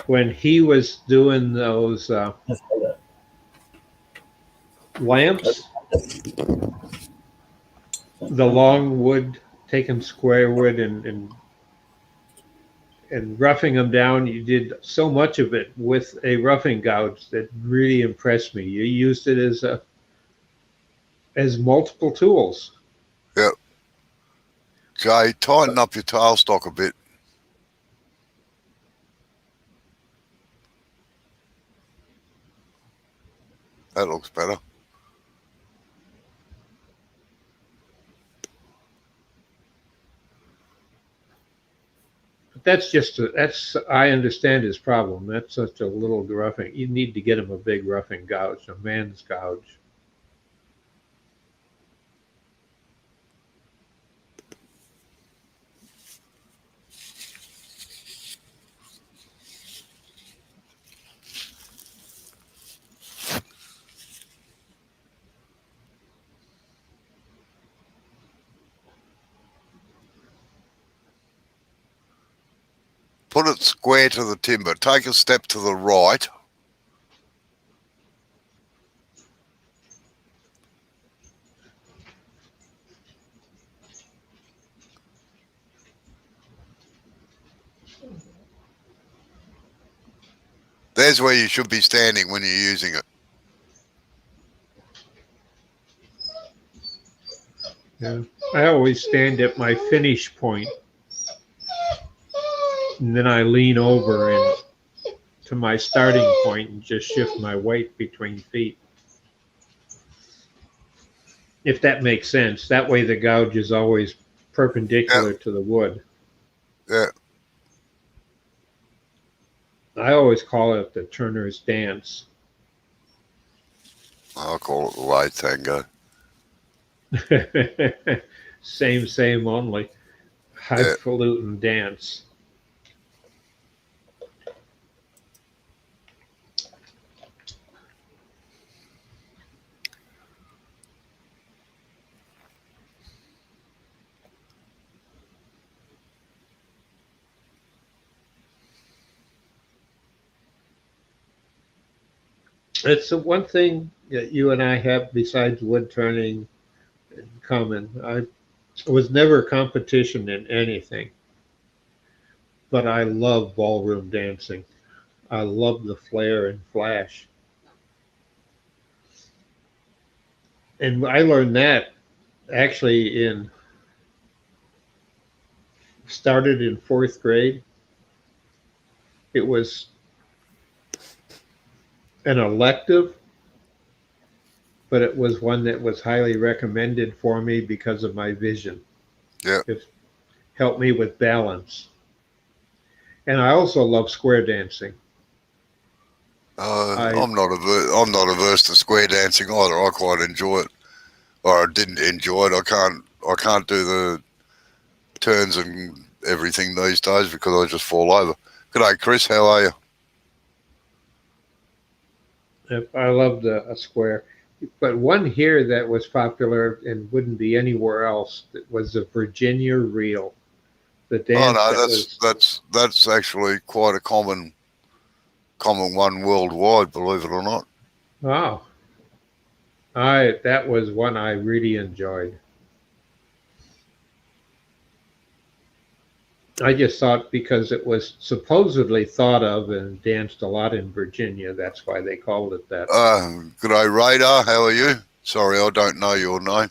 when he was doing those lamps, the long wood, taking square wood and roughing them down. You did so much of it with a roughing gouge that really impressed me. You used it as multiple tools. Yep. Jay, tighten up your tailstock a bit. That looks better. But that's I understand his problem. That's such a little roughing. You need to get him a big roughing gouge, a man's gouge. Put it square to the timber. Take a step to the right. There's where you should be standing when you're using it. Yeah. I always stand at my finish point, and then I lean over and to my starting point and just shift my weight between feet. If that makes sense. That way the gouge is always Yeah, perpendicular to the wood. yeah. I always call it the Turner's dance. I'll call it the late tango. Same only. Yeah. Highfalutin dance. It's the one thing that you and I have besides wood turning in common. I was never a competition in anything, but I love ballroom dancing. I love the flair and flash. And I learned that actually in started in fourth grade. It was an elective, but it was one that was highly recommended for me because of my vision. Yeah. It helped me with balance. And I also love square dancing. I I'm not averse to square dancing either. I quite enjoy it, or I didn't enjoy it. I can't do the turns and everything these days because I just fall over. G'day, Chris. How are you? I loved a square. But one here that was popular and wouldn't be anywhere else was the Virginia reel, the Oh dance no, that was. that's actually quite a common one worldwide. Believe it or not. Wow, I that was one I really enjoyed. I just thought because it was supposedly thought of and danced a lot in Virginia, that's why they called it that. G'day, Radar. How are you? Sorry, I don't know your name.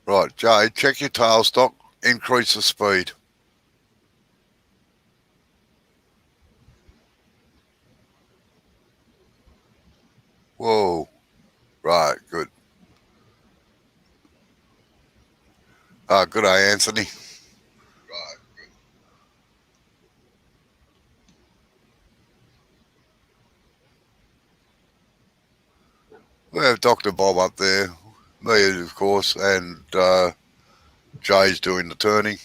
Right, Jay, check your tailstock, increase the speed. Whoa. Right, good. Good day, Anthony. We have Dr. Bob up there, me, of course, and Jay's doing the turning.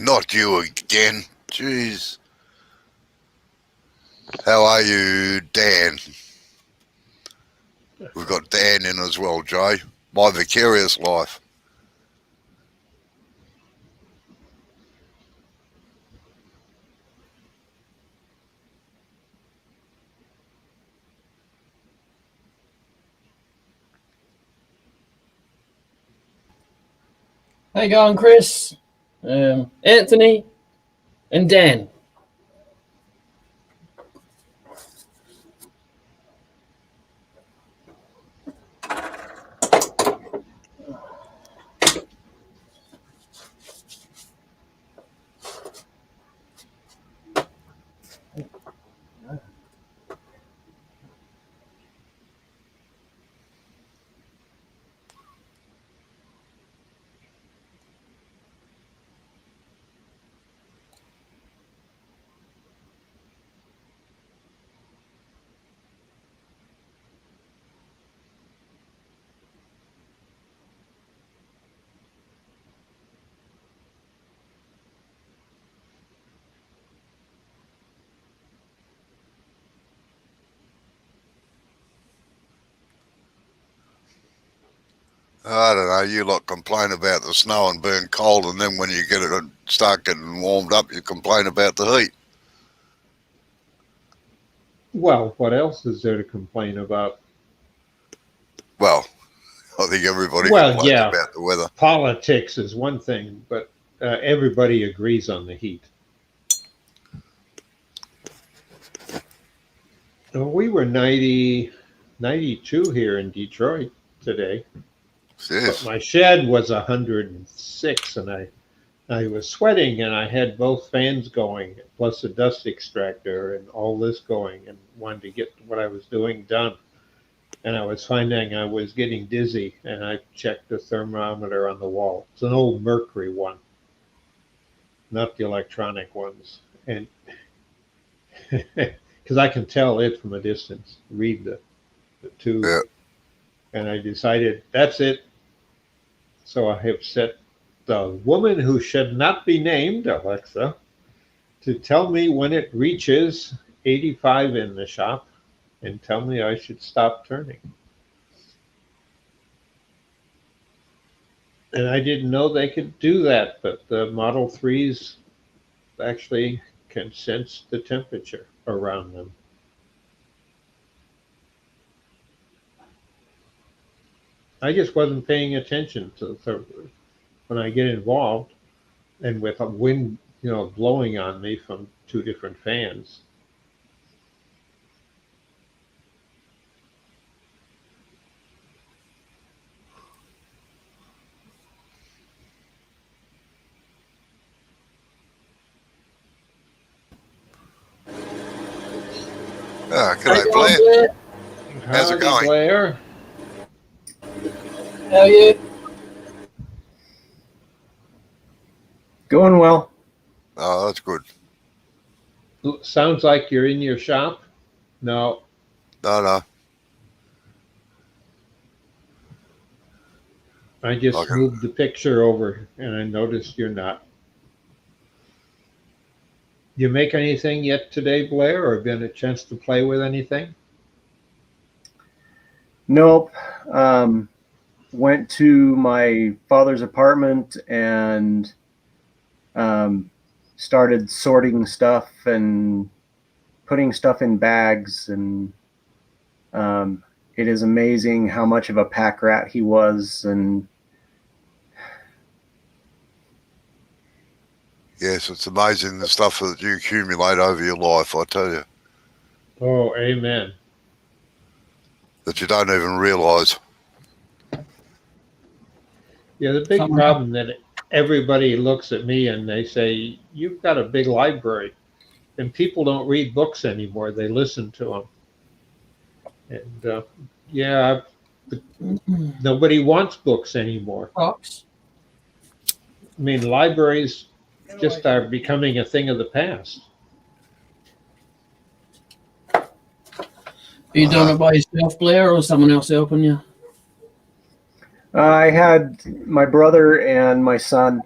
Not you again. Jeez. How are you, Dan? We've got Dan in as well, Jay. My vicarious life. How you going, Chris? Anthony and Dan. I don't know. You lot complain about the snow and being cold, and then when you get it start getting warmed up, you complain about the heat. Well, what else is there to complain about? Well, I think everybody Well, complains yeah, about the weather. politics is one thing, but everybody agrees on the heat. We were 90, 92 here in Detroit today, but Yes. my shed was 106, and I was sweating, and I had both fans going, plus a dust extractor, and all this going, and wanted to get what I was doing done. And I was finding I was getting dizzy, and I checked the thermometer on the wall. It's an old mercury one, not the electronic ones, and because I can tell it from a distance, read the tube, Yeah. and I decided that's it. So I have set the woman who should not be named, Alexa, to tell me when it reaches 85 in the shop and tell me I should stop turning. And I didn't know they could do that, but the Model 3s actually can sense the temperature around them. I just wasn't paying attention to when I get involved and with a wind, blowing on me from two different fans. Ah, How you g'day, going, Blair. Blair? How's it Howdy, going? Blair. How are you? Going well. Oh, that's good. Sounds like you're in your shop. No, No, I I just can. moved the picture over and I noticed you're not. You make anything yet today, Blair, or been a chance to play with anything? Nope. Went to my father's apartment and started sorting stuff and putting stuff in bags. And it is amazing how much of a pack rat he was. And Yes, it's amazing the stuff that you accumulate over your life, I tell you, Oh, amen. that you don't even realise. Yeah, the big problem that everybody looks at me and they say, "You've got a big library." And people don't read books anymore; they listen to them. And yeah, nobody wants books anymore. Box. I mean, libraries just are becoming a thing of the past. Are you doing it by yourself, Blair, or someone else helping you? I had my brother and my son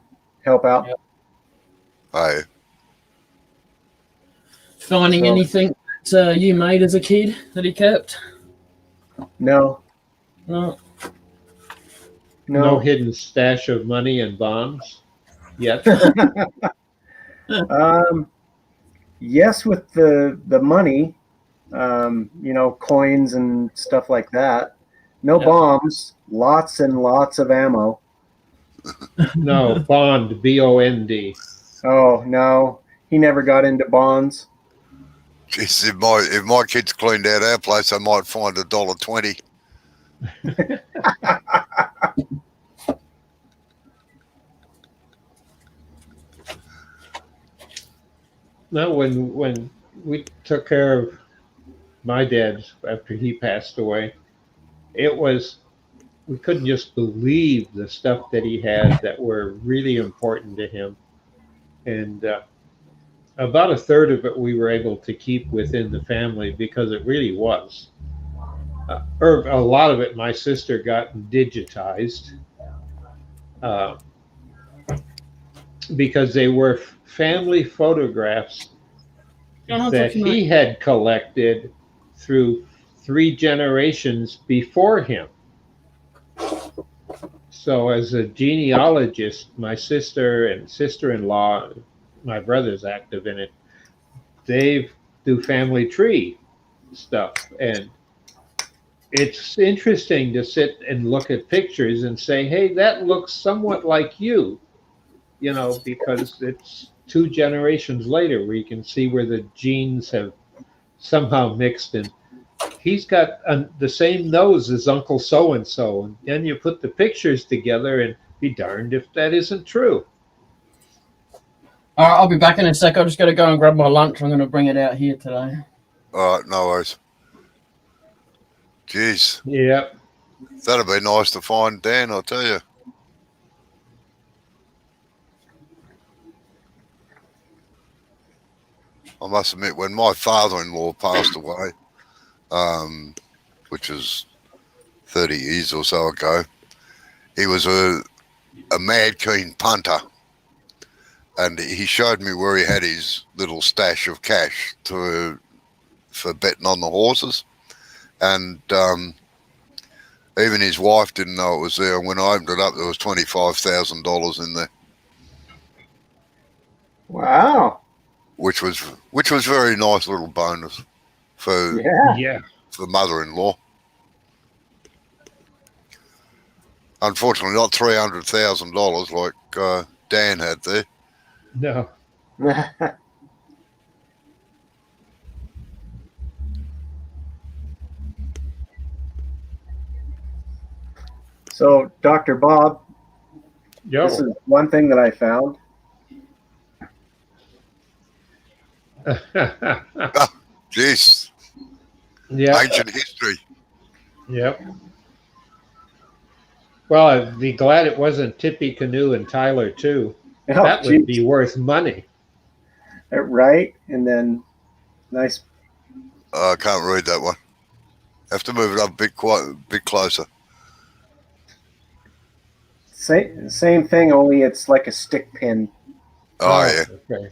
help out. Yep. Hey, Finding So- anything that you made as a kid that he kept? No, No. No no. hidden stash of money and bonds yet. Yes, with the money, coins and stuff like that. No Yep. bombs, lots and lots of ammo. No, bond, B-O-N-D. Oh no, he never got into bonds. geez, if my kids cleaned out our place, I might find $1.20. No, when we took care of my dad after he passed away, it was we couldn't just believe the stuff that he had that were really important to him. And about a third of it we were able to keep within the family because it really was. Or a lot of it my sister got digitized uh, because they were family photographs that he had collected through 3 generations before him. So as a genealogist, my sister and sister-in-law, my brother's active in it, they do family tree stuff. And it's interesting to sit and look at pictures and say, hey, that looks somewhat like you, because it's 2 generations later where you can see where the genes have somehow mixed. And he's got the same nose as Uncle so-and-so. And then you put the pictures together and be darned if that isn't true. All right, I'll be back in a sec. I just got to go and grab my lunch. I'm going to bring it out here today. All right, no worries. Jeez, Yep. that'd be nice to find Dan, I'll tell you. I must admit, when my father-in-law passed away, which was 30 years or so ago, he was a mad keen punter. And he showed me where he had his little stash of cash for betting on the horses. And even his wife didn't know it was there. And when I opened it up, there was $25,000 in there, Wow. which was very nice little bonus for Yeah. for mother-in-law. Unfortunately, not $300,000 like Dan had there. No. So, Dr. Bob, Yo. this is one thing that I found. Jeez, Yeah. ancient history. Yep. Well, I'd be glad it wasn't Tippecanoe and Tyler too. Oh, That would geez. be worth money. Right, and then nice. I can't read that one. Have to move it up a bit closer. Same thing, only it's like a stick pin. Oh, yeah. Okay.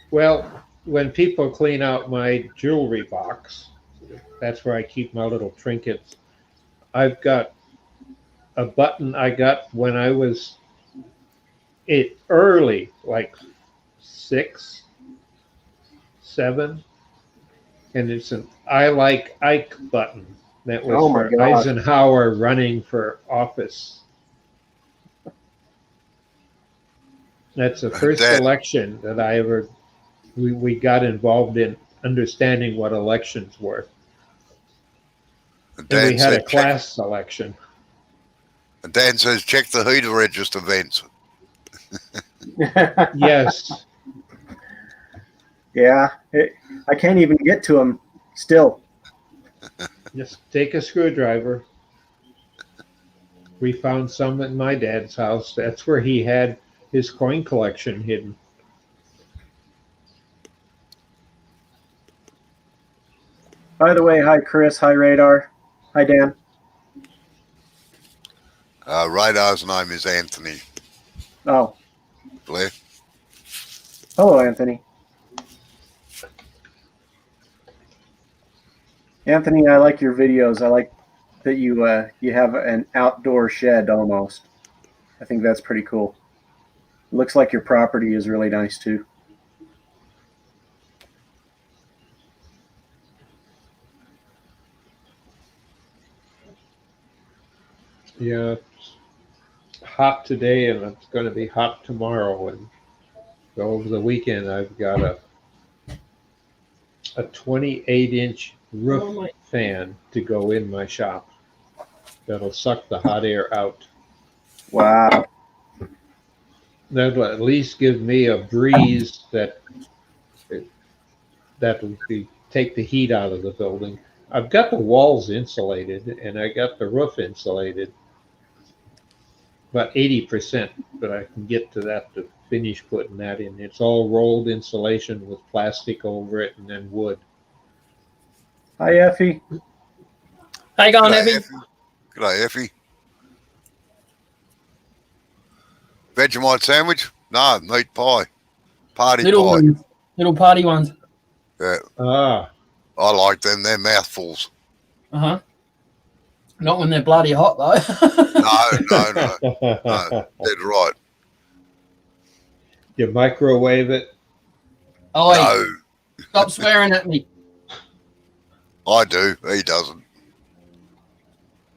Well, when people clean out my jewelry box, that's where I keep my little trinkets. I've got a button I got when I was early, like 6, 7, and it's an I like Ike button that was Oh my for God. Eisenhower running for office. That's the first election that I ever we got involved in understanding what elections were. And we had a class selection. And Dan says, check the heater register vents. Yes. Yeah, I can't even get to them still. Just take a screwdriver. We found some at my dad's house. That's where he had his coin collection hidden. By the way, hi Chris, hi Radar, hi Dan. Radar's name is Anthony. Oh, Blair. hello Anthony. Anthony, I like your videos. I like that you have an outdoor shed almost. I think that's pretty cool. It looks like your property is really nice too. Yeah, it's hot today and it's going to be hot tomorrow. And over the weekend, I've got a 28-inch roof fan to go in my shop that'll suck the hot air out. Wow. That'll at least give me a breeze that'll take the heat out of the building. I've got the walls insulated and I got the roof insulated, about 80%, but I can get to that to finish putting that in. It's all rolled insulation with plastic over it and then wood. Hi Effie. How you going, G'day, Effie? Effie. G'day, Effie. Vegemite sandwich? No, meat pie. Party Little pie. ones, little party ones. Yeah, Ah, I like them. They're mouthfuls. Not when they're bloody hot though. No. Dead right. You microwave it. Oh, No, stop swearing at me. I do. He doesn't.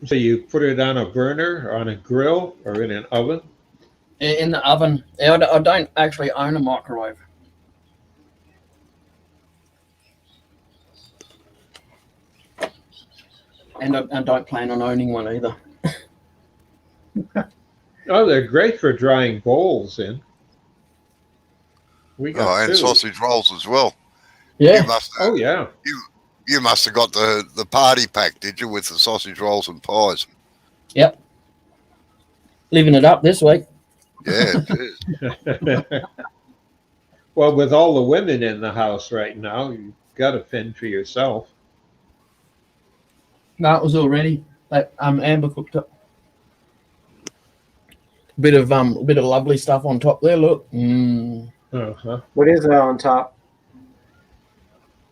So you put it on a burner, on a grill, or in an oven? In the oven. I don't actually own a microwave. And I don't plan on owning one either. Oh, they're great for drying bowls in. We got And two. sausage rolls as well. Yeah. You must. Oh yeah. You must have got the party pack, did you, with the sausage rolls and pies? Yep. Living it up this week. Yeah, it is. Well, with all the women in the house right now, you've got to fend for yourself. No, it was already. Amber cooked up. Bit of lovely stuff on top there. Look, Uh-huh. What is that on top?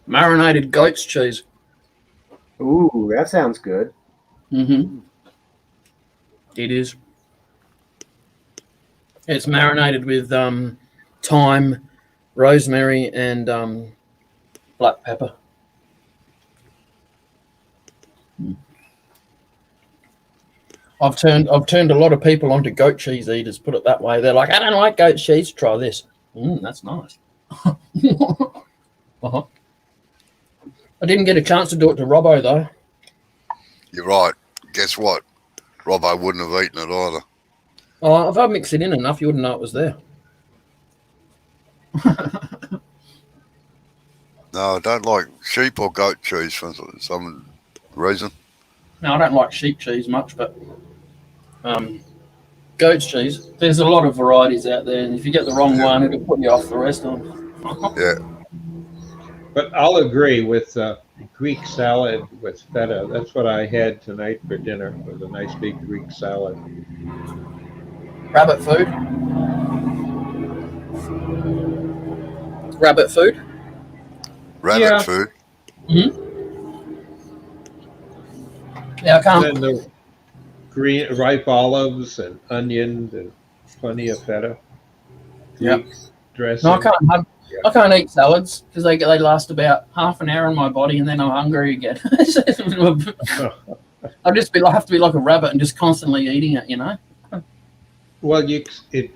marinated goat's cheese. Ooh, that sounds good. Mm-hmm. It is. It's marinated with thyme, rosemary, and black pepper. I've turned a lot of people onto goat cheese eaters. Put it that way. They're like, I don't like goat cheese. Try this. That's nice. Uh-huh. I didn't get a chance to do it to Robbo though. You're right. Guess what? Robbo wouldn't have eaten it either. Oh, if I mix it in enough, you wouldn't know it was there. No, I don't like sheep or goat cheese for some reason. No, I don't like sheep cheese much, but goat's cheese. There's a lot of varieties out there, and if you get the wrong one, it'll put you off the rest of them. Yeah. But I'll agree with Greek salad with feta. That's what I had tonight for dinner. Was a nice big Greek salad. Rabbit food. Rabbit food. Rabbit Yeah. food. Yeah, I can't. Then the green ripe olives and onions and plenty of feta. Yep. Greek dressing. No, I can't eat salads because they last about half an hour in my body, and then I'm hungry again. I'll just have to be like a rabbit and just constantly eating it, you know. Well, on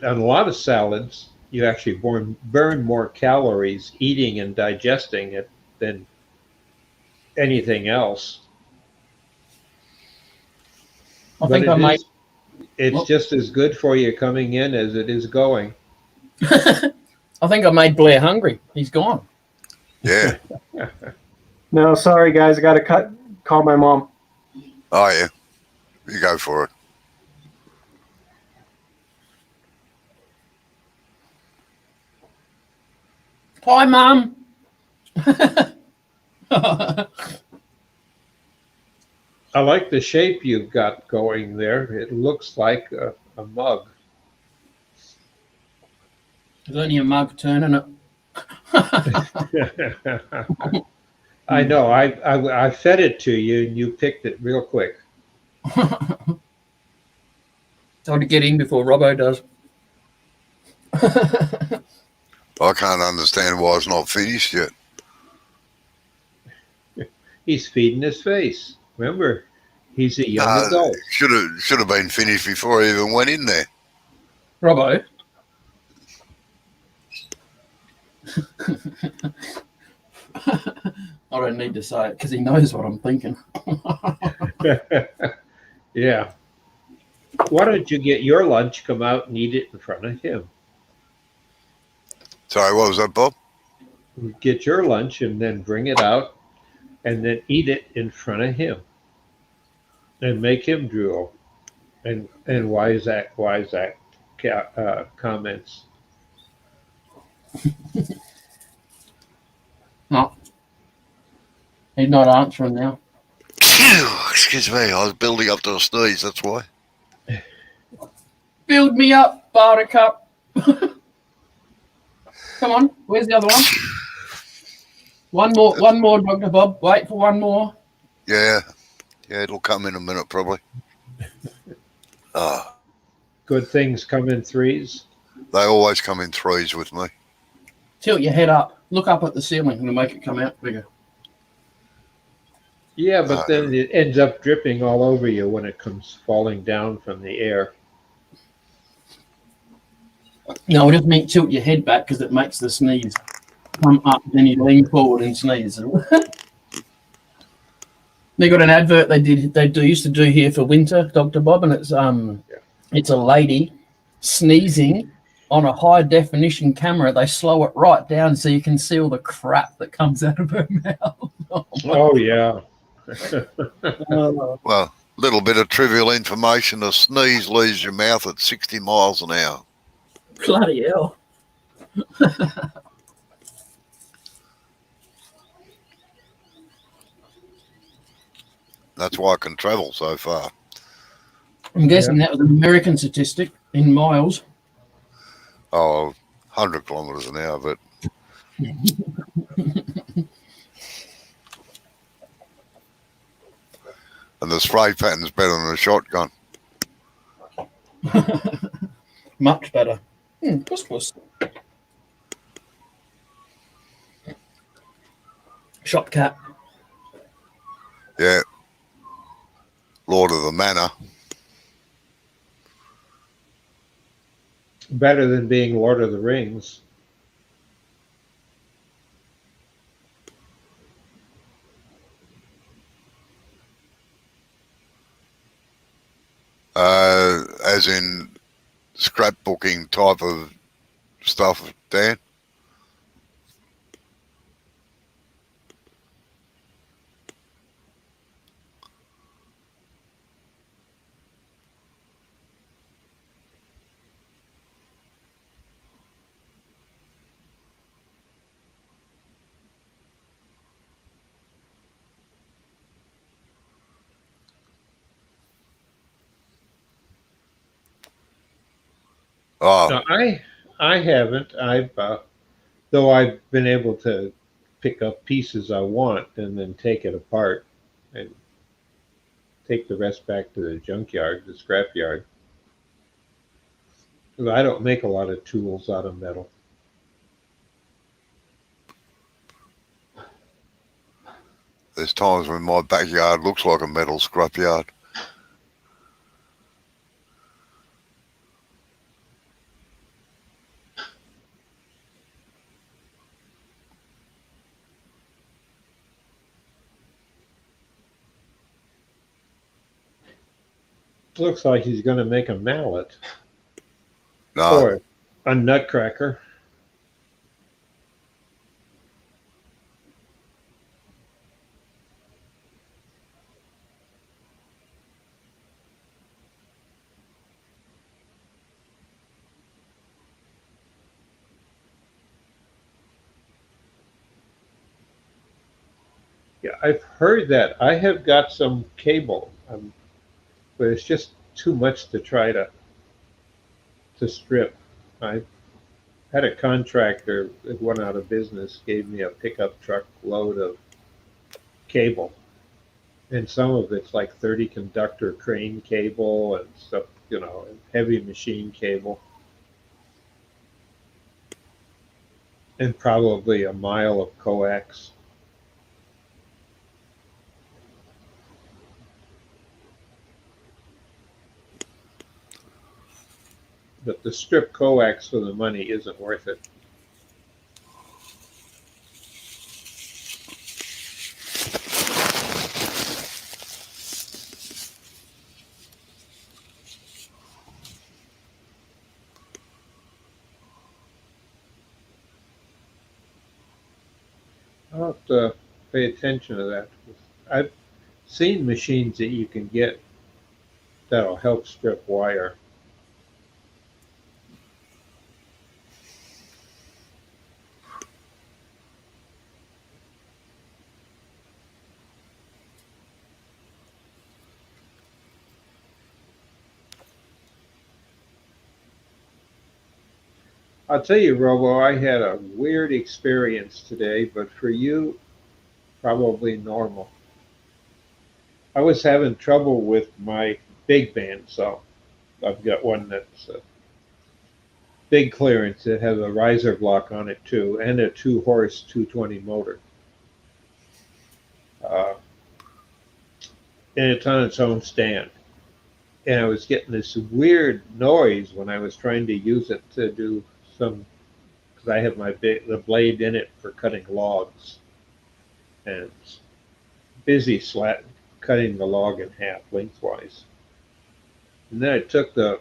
a lot of salads, you actually burn more calories eating and digesting it than anything else. I think I might. It's just as good for you coming in as it is going. I think I made Blair hungry. He's gone. Yeah. No, sorry guys, I gotta call my mom. Oh, yeah. You go for it. Hi, Mum. I like the shape you've got going there. It looks like a mug. There's only a mug turning it. I know. I fed it to you, and you picked it real quick. Time to get in before Robbo does. I can't understand why it's not finished yet. He's feeding his face. Remember, he's a young adult. Should have been finished before I even went in there. Robbo. I don't need to say it because he knows what I'm thinking. Yeah. Why don't you get your lunch, come out and eat it in front of him? Sorry, what was that, Bob? Get your lunch and then bring it out and then eat it in front of him and make him drool. And why is that comments? No. He's not answering now. Excuse me, I was building up to a sneeze, that's why. Build me up, Buttercup. Come on, where's the other one? One more, Dr. Bob. Wait for one more. Yeah, it'll come in a minute probably. Good things come in threes. They always come in threes with me. Tilt your head up. Look up at the ceiling and make it come out bigger. Yeah, but then it ends up dripping all over you when it comes falling down from the air. No, I just mean tilt your head back because it makes the sneeze come up. Then you lean forward and sneeze. They got an advert used to do here for winter, Dr. Bob, and it's a lady sneezing on a high definition camera. They slow it right down so you can see all the crap that comes out of her mouth. Oh yeah. Well, little bit of trivial information: a sneeze leaves your mouth at 60 miles an hour. Bloody hell. That's why I can travel so far. I'm guessing that was an American statistic in miles. Oh, 100 kilometres an hour, but and the spray pattern's better than a shotgun. Much better. Puss. Shop cat. Yeah. Lord of the Manor. Better than being Lord of the Rings. As in scrapbooking type of stuff, Dan? Oh, No, I haven't. Though I've been able to pick up pieces I want and then take it apart and take the rest back to the junkyard, the scrap yard. I don't make a lot of tools out of metal. there's times when my backyard looks like a metal scrapyard. Looks like he's going to make a mallet No, or a nutcracker. Yeah, I've heard that. I have got some cable, but it's just too much to try to strip. I had a contractor that went out of business, gave me a pickup truck load of cable, and some of it's like 30 conductor crane cable and stuff, and heavy machine cable, and probably a mile of coax. But the strip coax for the money isn't worth it. I'll have to pay attention to that. I've seen machines that you can get that'll help strip wire. I'll tell you, Robo, I had a weird experience today, but for you, probably normal. I was having trouble with my big bandsaw. I've got one that's a big clearance. It has a riser block on it too, and a 2-horse 220 motor. Uh, and it's on its own stand. And I was getting this weird noise when I was trying to use it to do some, because I have the blade in it for cutting logs, and it's busy cutting the log in half lengthwise. And then I took the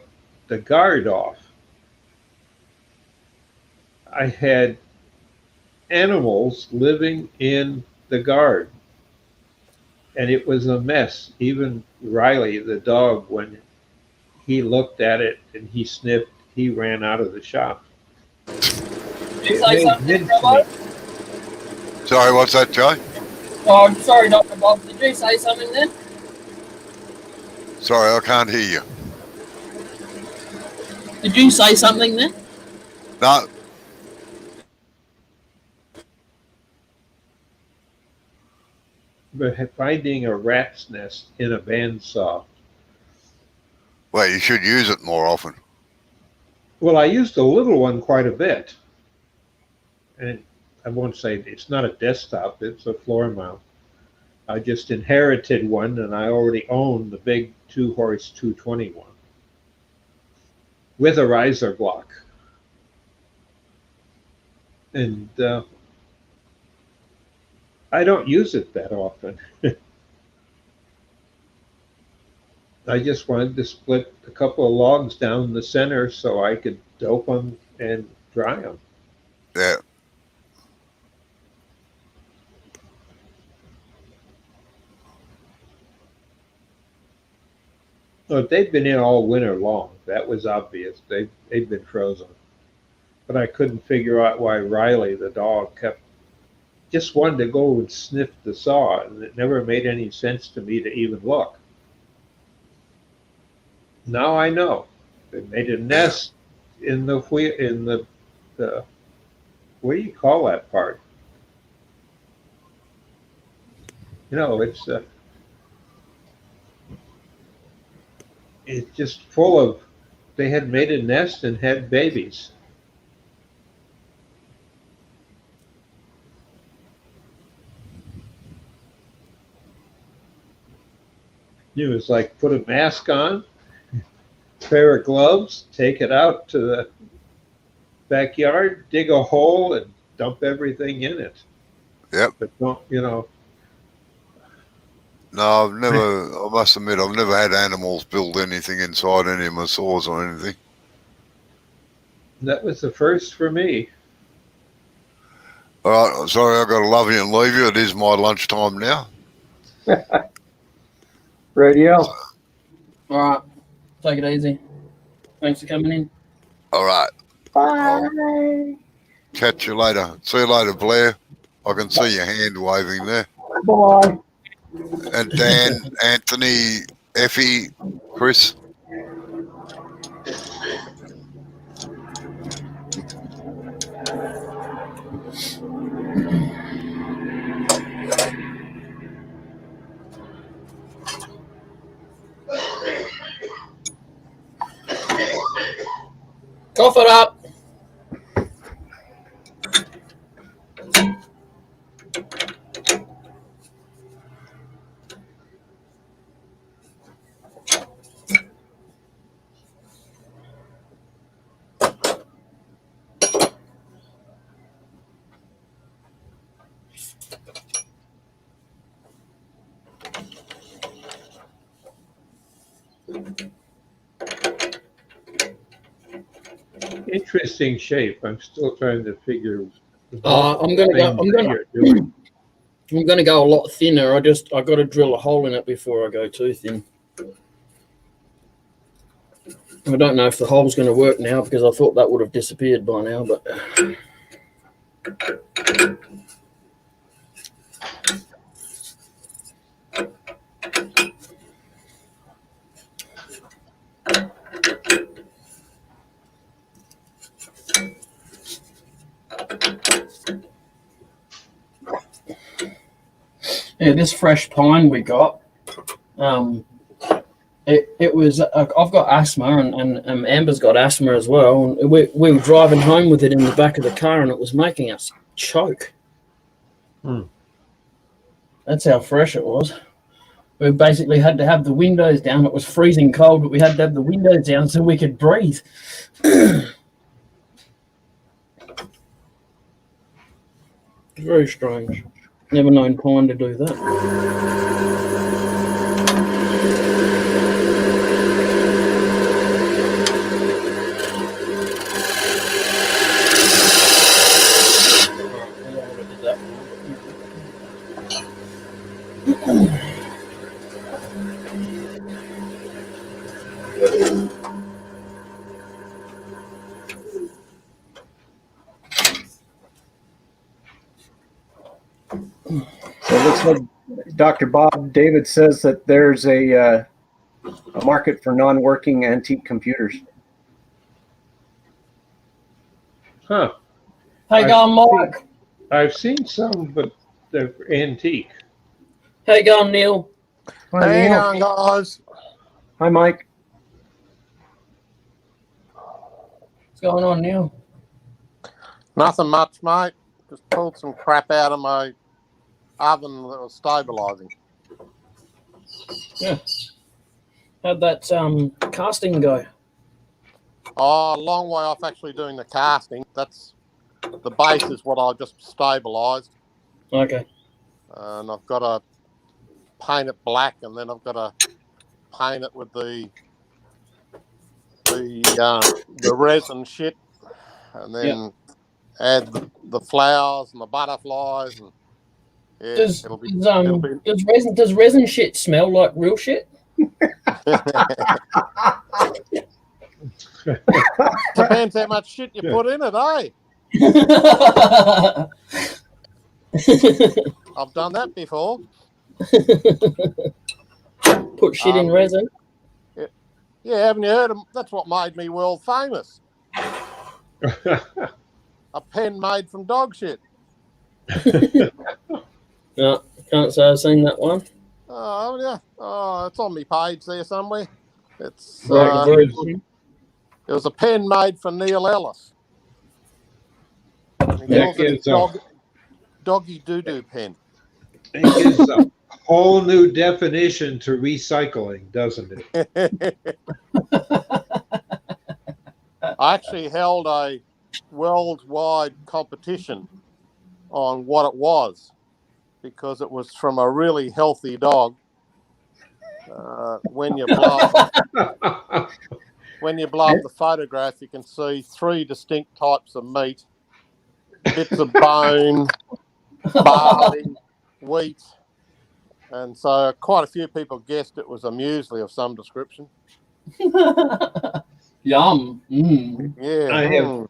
guard off. I had animals living in the guard, and it was a mess. Even Riley, the dog, when he looked at it and he sniffed, he ran out of the shop. Did you say something, Robo? Sorry, what's that, Joe? Oh, I'm sorry, Dr. Bob. Did you say something then? Sorry, I can't hear you. Did you say something then? No, But finding a rat's nest in a bandsaw. well, you should use it more often. Well, I used a little one quite a bit. And I won't say it's not a desktop, it's a floor mount. I just inherited one, and I already own the big 2-horse 220 one with a riser block. And I don't use it that often. I just wanted to split a couple of logs down the center so I could dope them and dry them. Yeah. Well, they've been in all winter long. That was obvious. They've been frozen. But I couldn't figure out why Riley, the dog, just wanted to go and sniff the saw, and it never made any sense to me to even look. Now I know. They made a nest in the what do you call that part? It's just full of. They had made a nest and had babies. It was like put a mask on, pair of gloves, take it out to the backyard, dig a hole, and dump everything in it. Yep. But don't, No, I must admit, I've never had animals build anything inside any of my saws or anything. That was the first for me. All right, I'm sorry, I've got to love you and leave you. It is my lunchtime now. Radio. All right. Take it easy. Thanks for coming in. All right. Bye. Catch you later. See you later, Blair. I can see your hand waving there. Bye. And Dan, Anthony, Effie, Chris. Cough it up. Interesting shape. I'm still trying to figure. I'm gonna go a lot thinner. I got to drill a hole in it before I go too thin. I don't know if the hole's going to work now because I thought that would have disappeared by now, but yeah, this fresh pine we got. It was I've got asthma and Amber's got asthma as well. And we were driving home with it in the back of the car and it was making us choke. That's how fresh it was. We basically had to have the windows down. It was freezing cold, but we had to have the windows down so we could breathe. Very strange. Never known pine to do that. So it looks like Dr. Bob David says that there's a market for non-working antique computers. Huh. How you going, Mike? I've seen some, but they're antique. How you going, Neil? Hi, Hang Neil. on, guys. Hi, Mike. What's going on, Neil? Nothing much, mate. Just pulled some crap out of my oven that was stabilising. Yeah. How'd that casting go? Oh, a long way off actually doing the casting. That's the base is what I just stabilised. Okay. And I've got to paint it black, and then I've got to paint it with the resin shit, and then add the flowers and the butterflies, and yeah, does resin shit smell like real shit? Depends how much shit you put in it, eh? I've done that before. Put shit in resin? Yeah, haven't you heard of, that's what made me world famous. A pen made from dog shit. No, can't say I've seen that one. Oh, yeah. Oh, it's on my page there somewhere. It's Very funny. it was a pen made for Neil Ellis. And he calls it a doggy doo-doo pen. It gives a whole new definition to recycling, doesn't it? I actually held a worldwide competition on what it was, because it was from a really healthy dog. When you blow up the photograph, you can see 3 distinct types of meat, bits of bone, barley, wheat, and so quite a few people guessed it was a muesli of some description. Yum. Mm. Yeah.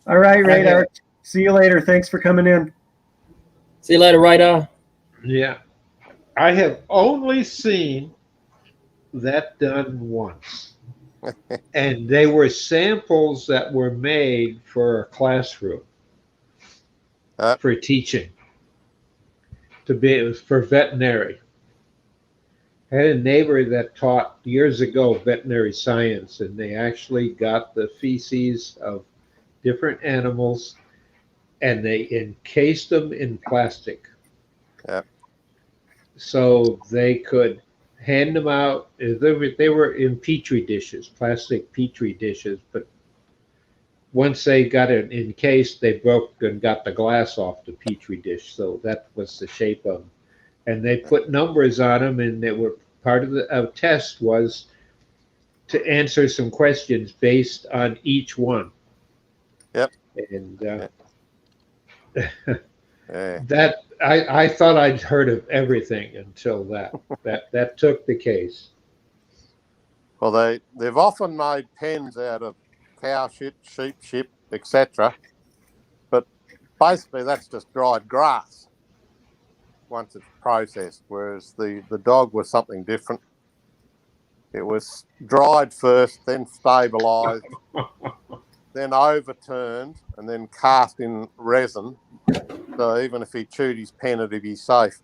All right, Radar. See you later. Thanks for coming in. See you later, Radar. Yeah. I have only seen that done once. And they were samples that were made for a classroom for teaching, it was for veterinary. I had a neighbor that taught years ago veterinary science, and they actually got the feces of different animals and they encased them in plastic. Yep. So they could hand them out. They were in petri dishes, plastic petri dishes, but once they got it encased, they broke and got the glass off the petri dish. So that was the shape of them. And they put numbers on them, and they were part of the test was to answer some questions based on each one. Yep. And Yeah. that I thought I'd heard of everything until that took the case. Well, they've often made pens out of cow shit, sheep shit, etc. But basically, that's just dried grass once it's processed. Whereas the dog was something different. It was dried first, then stabilised, then overturned, and then cast in resin. So even if he chewed his pen, it'd be safe.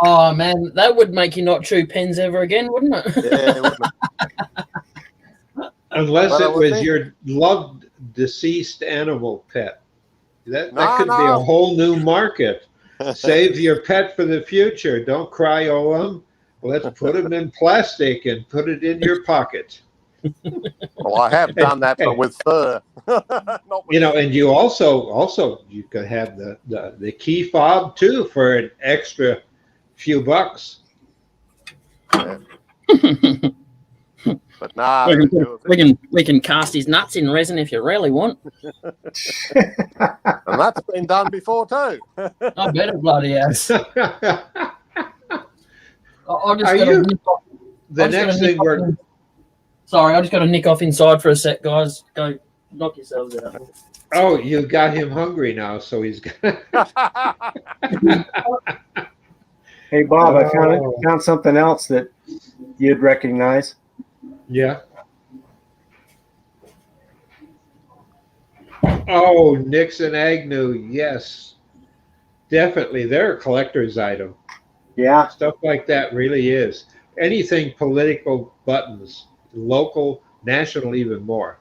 Oh man, that would make you not chew pens ever again, wouldn't it? Yeah, wouldn't it? Unless But I it would was think- your loved deceased animal pet. That No, could be no. a whole new market. Save your pet for the future. Don't cry over them. Let's put them in plastic and put it in your pocket. Well, I have done that, but with fur. Not with And you also you could have the key fob too for an extra few bucks. But no, we can cast his nuts in resin if you really want. and that's been done before too. I bet it bloody has. I just Are got you- to The next thing we're Sorry, I just got to nick off inside for a sec, guys. Go knock yourselves out. oh, you got him hungry now, so he's got. Hey, Bob, I Oh. found something else that you'd recognize. Yeah. Oh, Nixon Agnew, yes. Definitely. They're a collector's item. Yeah. Stuff like that really is. Anything political buttons, local, national, even more.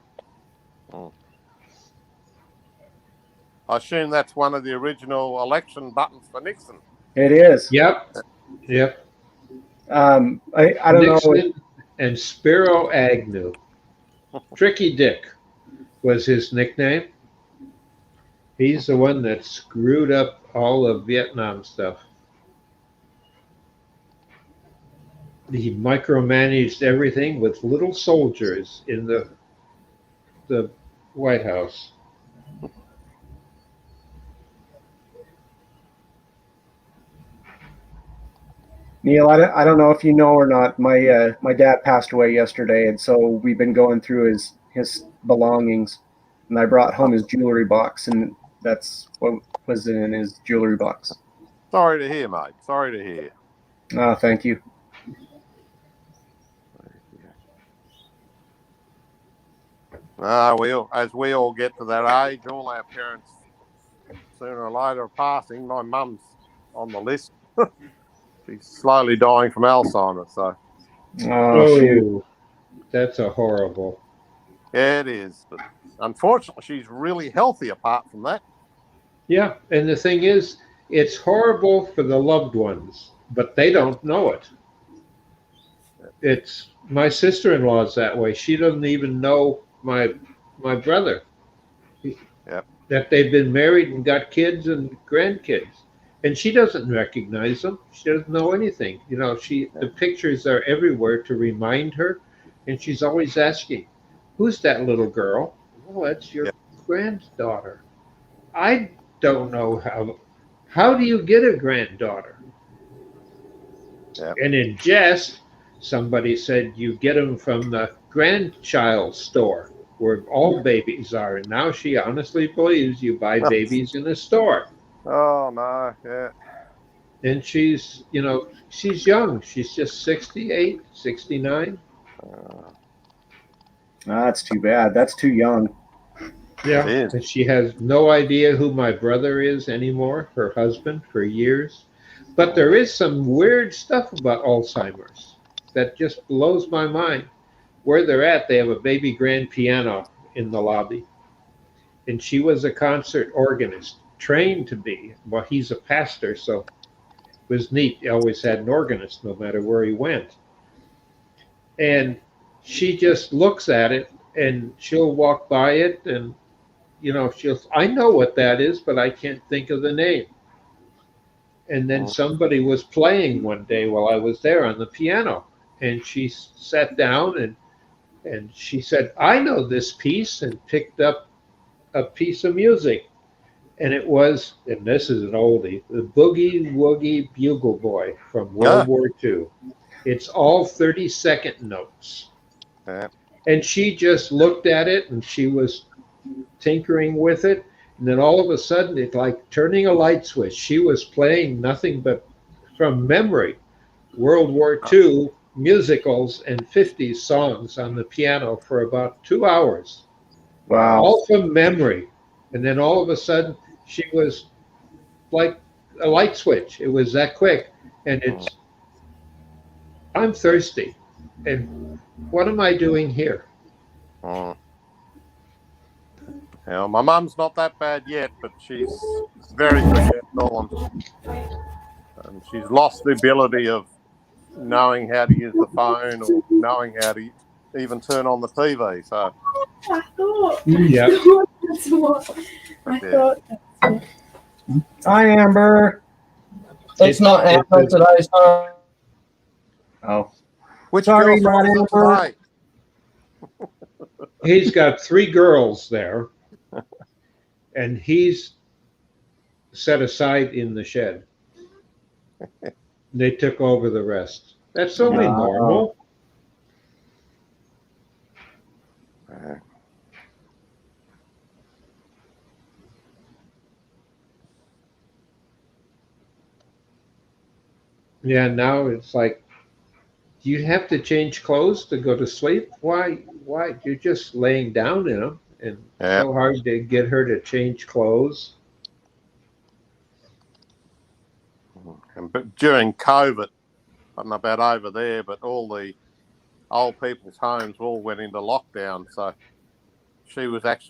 I assume that's one of the original election buttons for Nixon. It is. Yep. Yep. I don't know. Nixon and Spiro Agnew. Tricky Dick was his nickname. He's the one that screwed up all the Vietnam stuff. He micromanaged everything with little soldiers in the White House. Neil, I don't know if you know or not. My dad passed away yesterday, and so we've been going through his belongings, and I brought home his jewelry box, and that's what was in his jewelry box. Sorry to hear, mate. Sorry to hear. Oh, thank you. As we all get to that age, all our parents sooner or later are passing. My mum's on the list. She's slowly dying from Alzheimer's, so Oh, shoot. That's a horrible. yeah, it is. But unfortunately, she's really healthy apart from that. Yeah, and the thing is, it's horrible for the loved ones, but they don't know it. It's my sister-in-law's that way. She doesn't even know my brother. Yep. That they've been married and got kids and grandkids. And she doesn't recognize them. She doesn't know anything. The pictures are everywhere to remind her, and she's always asking, "Who's that little girl?" "Oh, that's your granddaughter." "I don't know how do you get a granddaughter?" Yep. And in jest, somebody said you get them from the grandchild store where all babies are. And now she honestly believes you buy babies in a store. Oh no, yeah. And she's, she's young. She's just 68, 69. That's too bad. That's too young. It Yeah. is. And she has no idea who my brother is anymore, her husband, for years. But there is some weird stuff about Alzheimer's that just blows my mind. Where they're at, they have a baby grand piano in the lobby. And she was a concert organist, trained to be. Well, he's a pastor, so it was neat. He always had an organist no matter where he went. And she just looks at it and she'll walk by it and I know what that is, but I can't think of the name. And then somebody was playing one day while I was there on the piano, and she sat down and she said, "I know this piece," and picked up a piece of music, and it was, and this is an oldie, the Boogie Woogie Bugle Boy from World War II. It's all 30-second notes. Yeah. And she just looked at it and she was tinkering with it. And then all of a sudden, it's like turning a light switch. She was playing nothing but from memory World War II musicals and 50s songs on the piano for about 2 hours, Wow. all from memory. And then all of a sudden, she was like a light switch. It was that quick. And I'm thirsty. And what am I doing here? Yeah, my mum's not that bad yet, but she's very forgetful, and she's lost the ability of knowing how to use the phone or knowing how to even turn on the TV. So I thought. Yeah. That's what I Yeah. thought. Hi, Amber. It's not it's Amber today, so Oh, which Sorry, girlfriend is it not today? He's got 3 girls there, and he's set aside in the shed. They took over the rest. That's only Wow. normal. Yeah, now it's like, do you have to change clothes to go to sleep? Why? Why? You're just laying down in them, and Yeah. so hard to get her to change clothes. But during COVID, I don't know about over there, but all the old people's homes all went into lockdown. So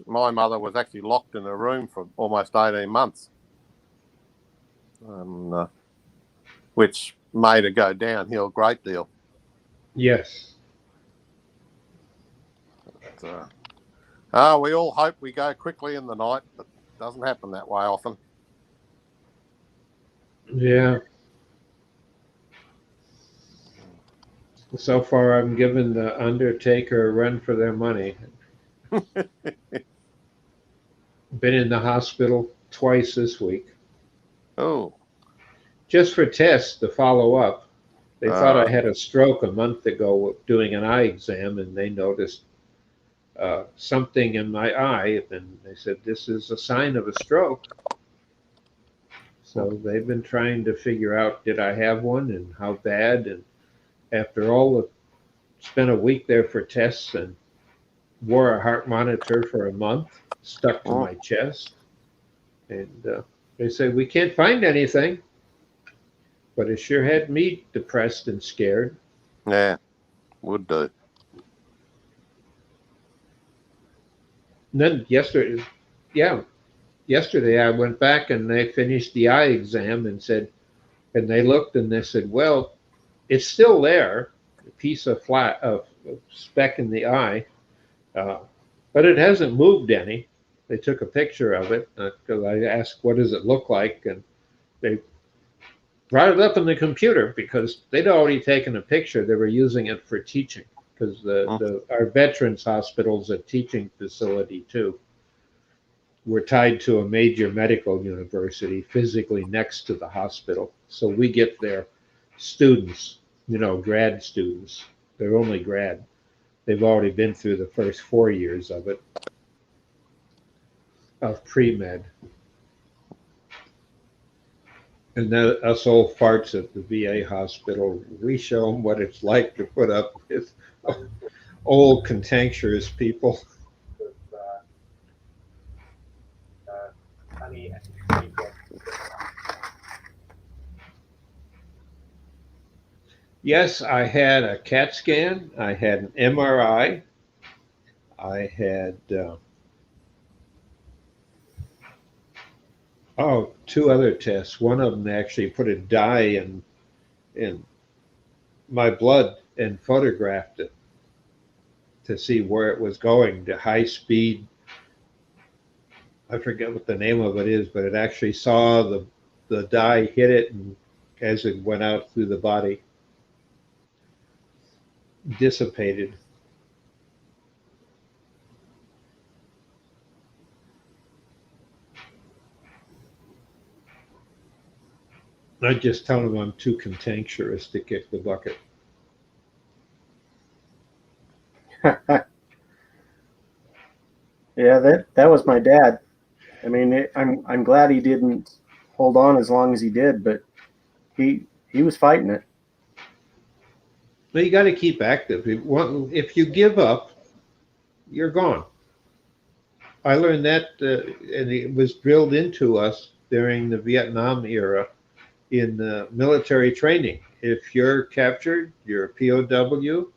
my mother was actually locked in a room for almost 18 months, which made her go downhill a great deal. Yes. But, we all hope we go quickly in the night, but it doesn't happen that way often. Yeah. So far, I'm giving the Undertaker a run for their money. Been in the hospital twice this week, Oh, just for tests to follow up. They thought I Uh. had a stroke a month ago doing an eye exam, and they noticed something in my eye, and they said this is a sign of a stroke. So they've been trying to figure out, did I have one and how bad? And after all, spent a week there for tests and wore a heart monitor for a month, stuck to my chest. And they said, we can't find anything, but it sure had me depressed and scared. yeah, would do. And then yesterday I went back and they finished the eye exam and said, and they looked and they said, well, it's still there, a piece of speck in the eye, but it hasn't moved any. They took a picture of it because I asked, what does it look like? And they brought it up on the computer because they'd already taken a picture. They were using it for teaching because our veterans hospital's a teaching facility too. We're tied to a major medical university physically next to the hospital. So we get their students, grad students. They're only grad. They've already been through the first 4 years of it, of pre-med. And then us old farts at the VA hospital, we show them what it's like to put up with old cantankerous people. Yes, I had a CAT scan. I had an MRI. I had two other tests. One of them actually put a dye in my blood and photographed it to see where it was going. The high speed. I forget what the name of it is, but it actually saw the dye hit it, and as it went out through the body, dissipated. I just tell them I'm too cantankerous to kick the bucket. Yeah, that was my dad. I mean, I'm glad he didn't hold on as long as he did, but he was fighting it. But you got to keep active. If you give up, you're gone. I learned that, and it was drilled into us during the Vietnam era in military training. If you're captured, you're a POW.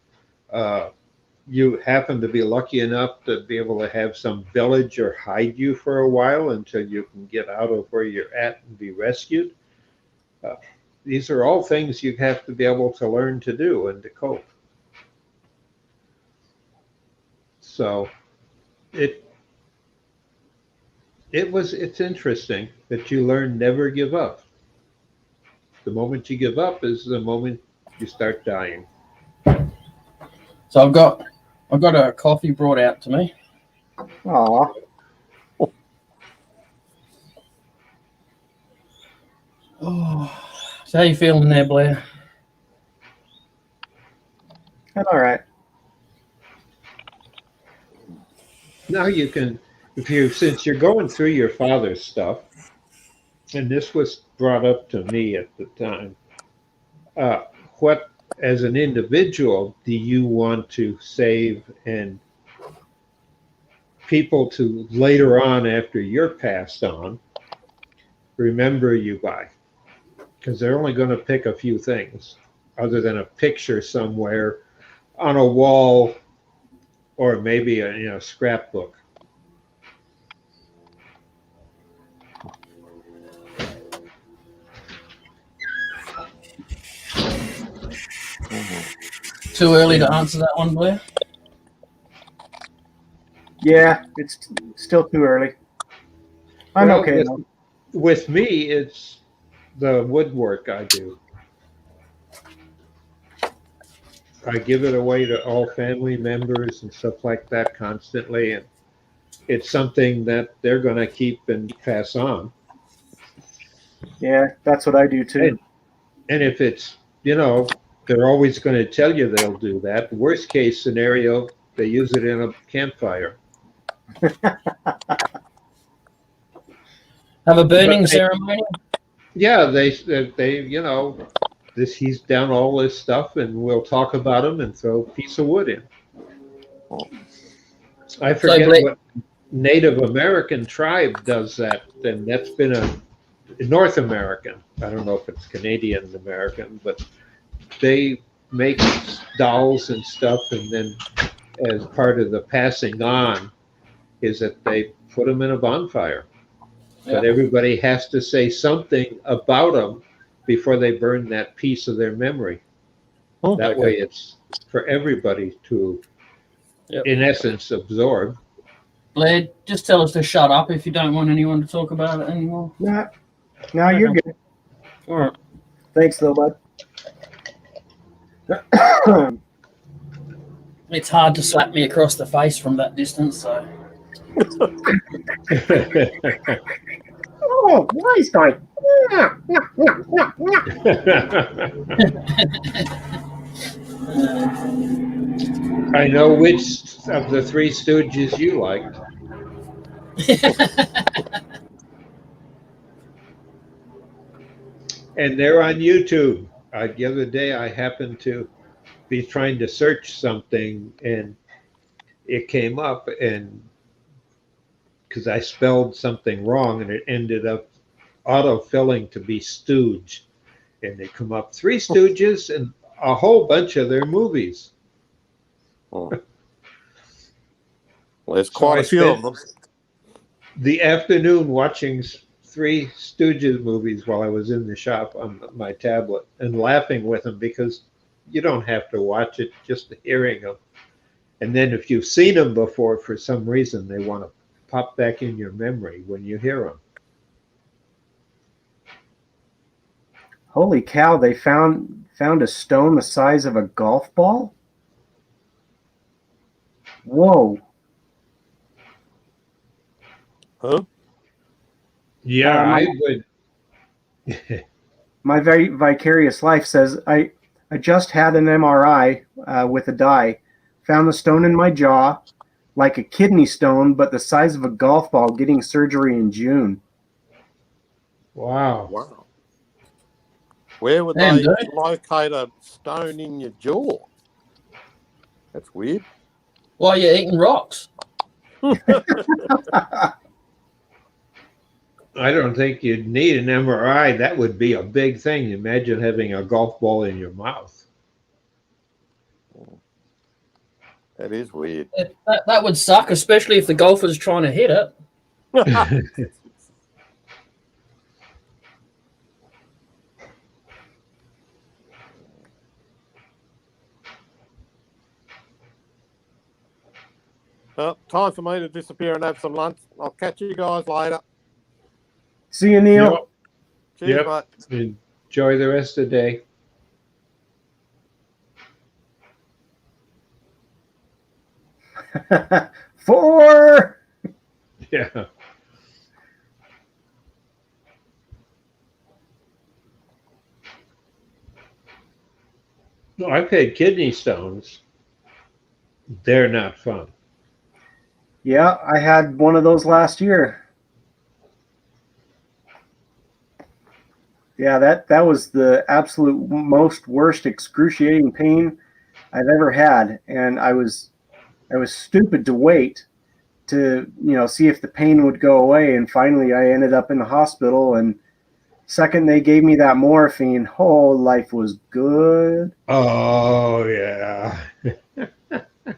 You happen to be lucky enough to be able to have some village or hide you for a while until you can get out of where you're at and be rescued. These are all things you have to be able to learn to do and to cope. So it's interesting that you learn never give up. The moment you give up is the moment you start dying. So I've got a coffee brought out to me. Aw. Oh, so how you feeling there, Blair? I'm all right. Now you can, since you're going through your father's stuff, and this was brought up to me at the time, what, as an individual, do you want to save and people to later on after you're passed on remember you by? Because they're only going to pick a few things other than a picture somewhere on a wall or maybe a scrapbook. Too early to answer that one, Blair? Yeah, it's still too early. I'm Well, okay though. with me, it's the woodwork I do. I give it away to all family members and stuff like that constantly, and it's something that they're going to keep and pass on. Yeah, that's what I do too. And if it's, they're always going to tell you they'll do that. Worst case scenario, they use it in a campfire. Have a burning ceremony? Yeah, they he's down all this stuff, and we'll talk about him and throw a piece of wood in. I forget what Native American tribe does that, and that's been a North American. I don't know if it's Canadian American, but they make dolls and stuff, and then as part of the passing on is that they put them in a bonfire. But everybody has to say something about them before they burn that piece of their memory. That way it's for everybody to, in essence, absorb. Blair, just tell us to shut up if you don't want anyone to talk about it anymore. No, you're good. All right. Thanks, though, bud. It's hard to slap me across the face from that distance, so. Oh, nice guy. I know which of the Three Stooges you liked. And they're on YouTube. The other day, I happened to be trying to search something, and it came up, and because I spelled something wrong, and it ended up auto-filling to be Stooge. And they come up Three Stooges and a whole bunch of their movies. Well, there's So quite I a few of spent them. the afternoon watching Three Stooges movies while I was in the shop on my tablet and laughing with them, because you don't have to watch it, just hearing them. And then if you've seen them before, for some reason, they want to pop back in your memory when you hear them. Holy cow! They found a stone the size of a golf ball. Whoa! Huh? Yeah, my, I would. my very vicarious life says I just had an MRI with a dye. Found the stone in my jaw, like a kidney stone, but the size of a golf ball. Getting surgery in June. Wow. Wow. Where would Damn, they dude. locate a stone in your jaw? That's weird. While you're eating rocks. I don't think you'd need an MRI. That would be a big thing. Imagine having a golf ball in your mouth. That is weird. That would suck, especially if the golfer's trying to hit it. Well, time for me to disappear and have some lunch. I'll catch you guys later. See you, Neil. Cheers, Yep. mate. Enjoy the rest of the day. Four. Yeah. No, I've had kidney stones. They're not fun. Yeah, I had one of those last year. Yeah, that was the absolute most worst excruciating pain I've ever had, and I was stupid to wait to see if the pain would go away, and finally I ended up in the hospital, and second they gave me that morphine, oh, life was good. Oh, yeah.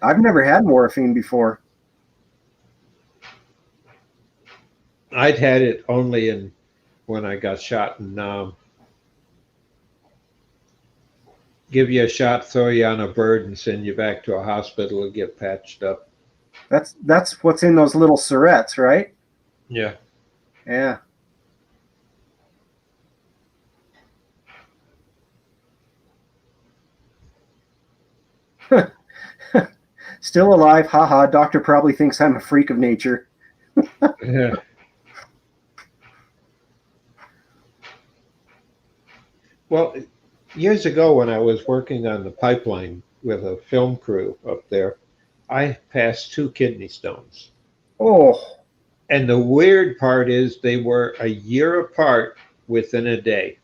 I've never had morphine before. I'd had it only when I got shot in give you a shot, throw you on a bird, and send you back to a hospital to get patched up. That's what's in those little syrettes, right? Yeah. Yeah. Still alive, haha. Doctor probably thinks I'm a freak of nature. Yeah. Well, years ago when I was working on the pipeline with a film crew up there, I passed 2 kidney stones. Oh, And the weird part is they were a year apart within a day.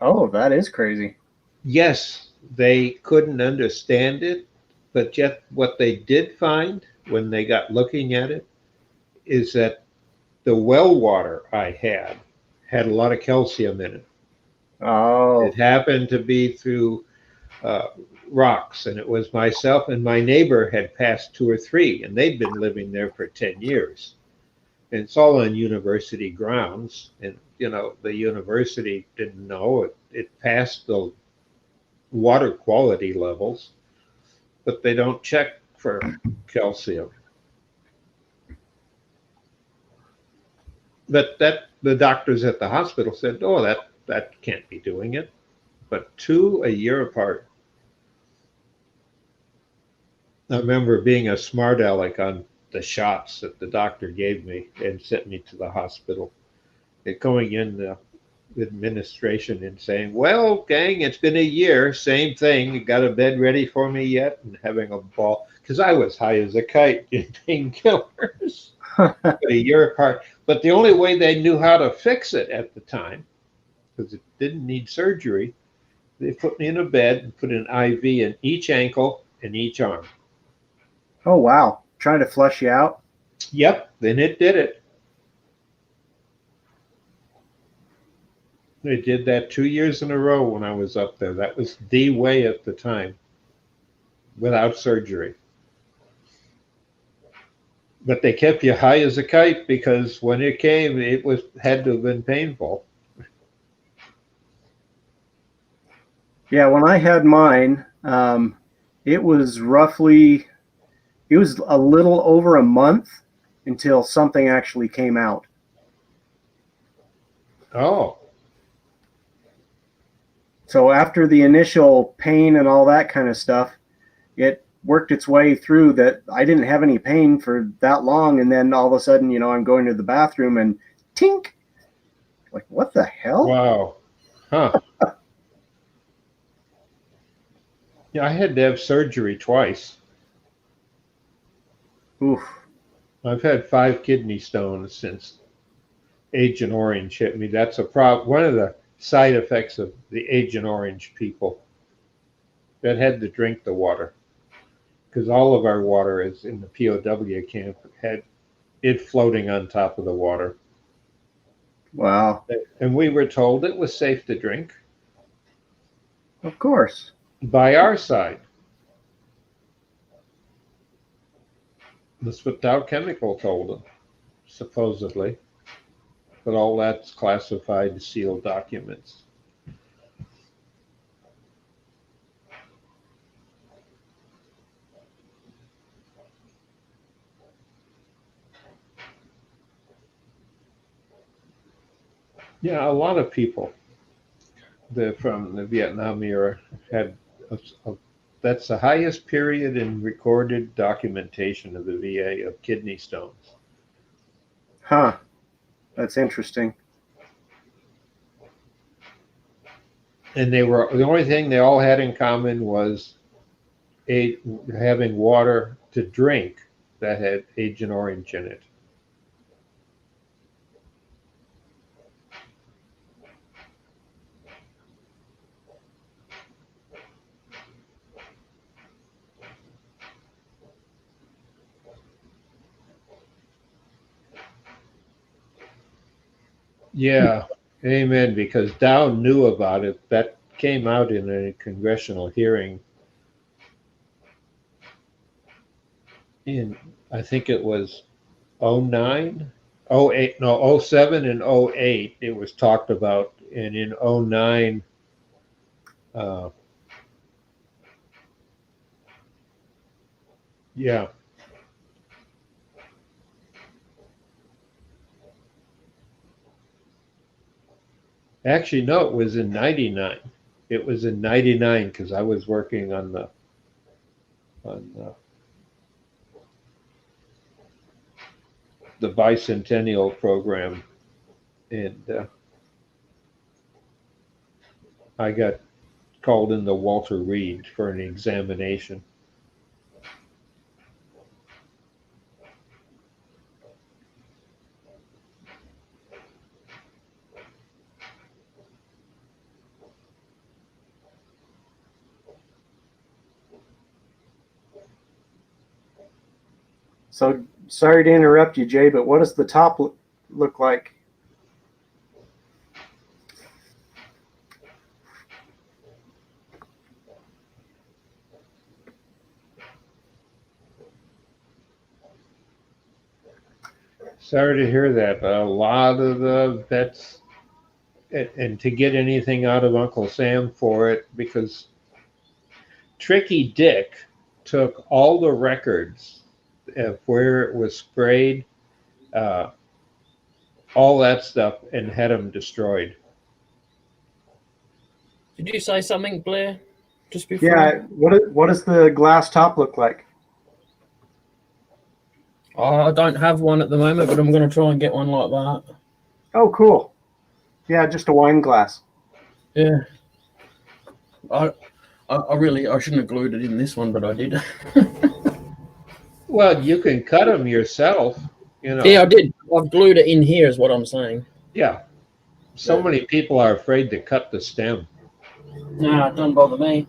oh, that is crazy. Yes, they couldn't understand it, but yet what they did find when they got looking at it is that the well water I had a lot of calcium in it. Oh, It happened to be through rocks, and it was myself and my neighbor had passed 2 or 3, and they'd been living there for 10 years. And it's all on university grounds, and the university didn't know it passed the water quality levels, but they don't check for calcium. But the doctors at the hospital said, "Oh, that can't be doing it." But 2 a year apart. I remember being a smart aleck on the shots that the doctor gave me and sent me to the hospital. And going in the administration and saying, "Well, gang, it's been a year, same thing. You got a bed ready for me yet?" And having a ball, because I was high as a kite in painkillers. But a year apart. But the only way they knew how to fix it at the time because it didn't need surgery. They put me in a bed and put an IV in each ankle and each arm. Oh, wow. Trying to flush you out? Yep, then it did it. They did that 2 years in a row when I was up there. That was the way at the time, without surgery. But they kept you high as a kite because when it came, it had to have been painful. Yeah, when I had mine, it was a little over a month until something actually came out. Oh, So after the initial pain and all that kind of stuff, it worked its way through that I didn't have any pain for that long. And then all of a sudden, I'm going to the bathroom and tink, like, what the hell? wow. Huh. Yeah, I had to have surgery twice. Oof. I've had 5 kidney stones since Agent Orange hit me. That's a problem. One of the side effects of the Agent Orange people that had to drink the water, because all of our water is in the POW camp, had it floating on top of the water. Wow. And we were told it was safe to drink Of course. by our side. That's what Dow Chemical told them, supposedly. But all that's classified, sealed documents. Yeah, a lot of people from the Vietnam era had that's the highest period in recorded documentation of the VA of kidney stones. Huh. That's interesting. And the only thing they all had in common was having water to drink that had Agent Orange in it. Yeah, amen. Because Dow knew about it. That came out in a congressional hearing in, I think it was 09, 08, no, 07 and 08. It was talked about. And in 09, yeah. Actually, no, it was in 99. It was in 99 because I was working on the bicentennial program, and I got called into Walter Reed for an examination. So sorry to interrupt you, Jay, but what does the top look like? Sorry to hear that, but a lot of the vets, and to get anything out of Uncle Sam for it, because Tricky Dick took all the records of where it was sprayed, all that stuff, and had them destroyed. Did you say something, Blair? Just before? Yeah. What does the glass top look like? I don't have one at the moment, but I'm going to try and get one like that. Oh, cool. Yeah, just a wine glass. Yeah. I shouldn't have glued it in this one, but I did. Well, you can cut them yourself, Yeah, I did. I've glued it in here, is what I'm saying. Yeah. So many people are afraid to cut the stem. No, it doesn't bother me.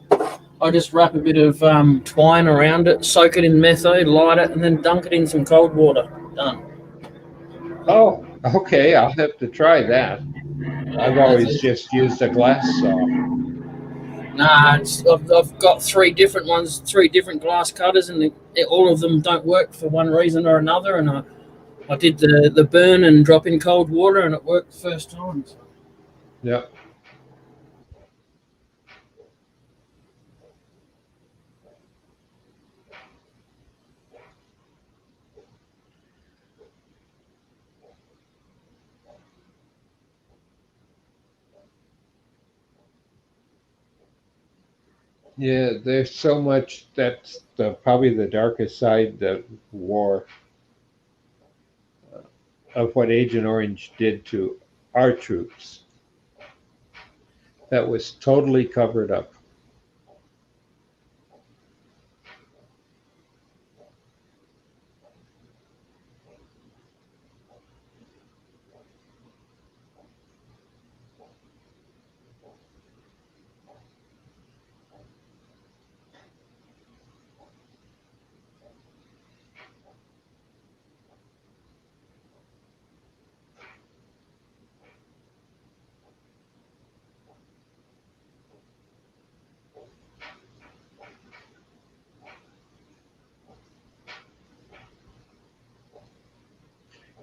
I just wrap a bit of twine around it, soak it in metho, light it, and then dunk it in some cold water. Done. Oh, okay. I'll have to try that. I've That's always it. just used a glass saw. Nah, I've got three different ones, three different glass cutters, and all of them don't work for one reason or another. And I did the burn and drop in cold water, and it worked the first time. Yeah. Yeah, there's so much that's probably the darkest side of war, of what Agent Orange did to our troops. That was totally covered up.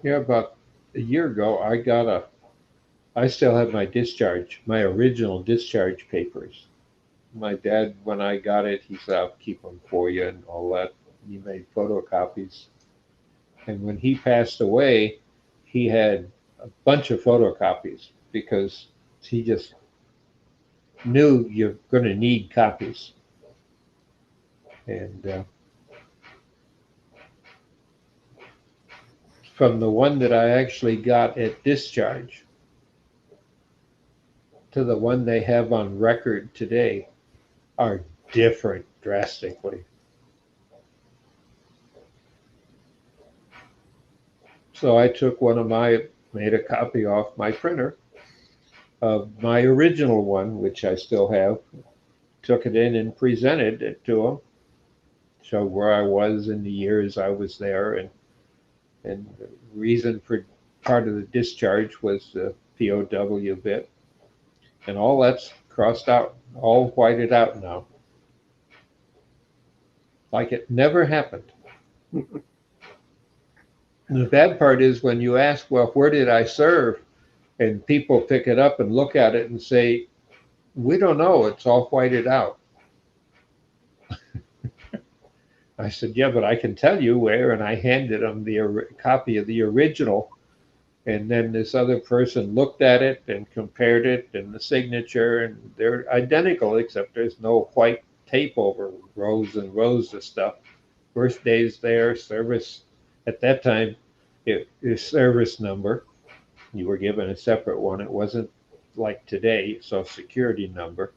Yeah, about a year ago, I still have my discharge, my original discharge papers. My dad, when I got it, he said, I'll keep them for you and all that. He made photocopies. And when he passed away, he had a bunch of photocopies because he just knew you're going to need copies. And from the one that I actually got at discharge to the one they have on record today are different drastically. So I took made a copy off my printer of my original one, which I still have, took it in and presented it to him, showed where I was in the years I was there, and the reason for part of the discharge was the POW bit, and all that's crossed out, all whited out now, like it never happened. And the bad part is when you ask, well, where did I serve? And people pick it up and look at it and say, we don't know, it's all whited out. I said, yeah, but I can tell you where. And I handed them the copy of the original. And then this other person looked at it and compared it and the signature, and they're identical, except there's no white tape over rows and rows of stuff. Birthday's there, service. At that time, your service number, you were given a separate one. It wasn't like today, Social Security number.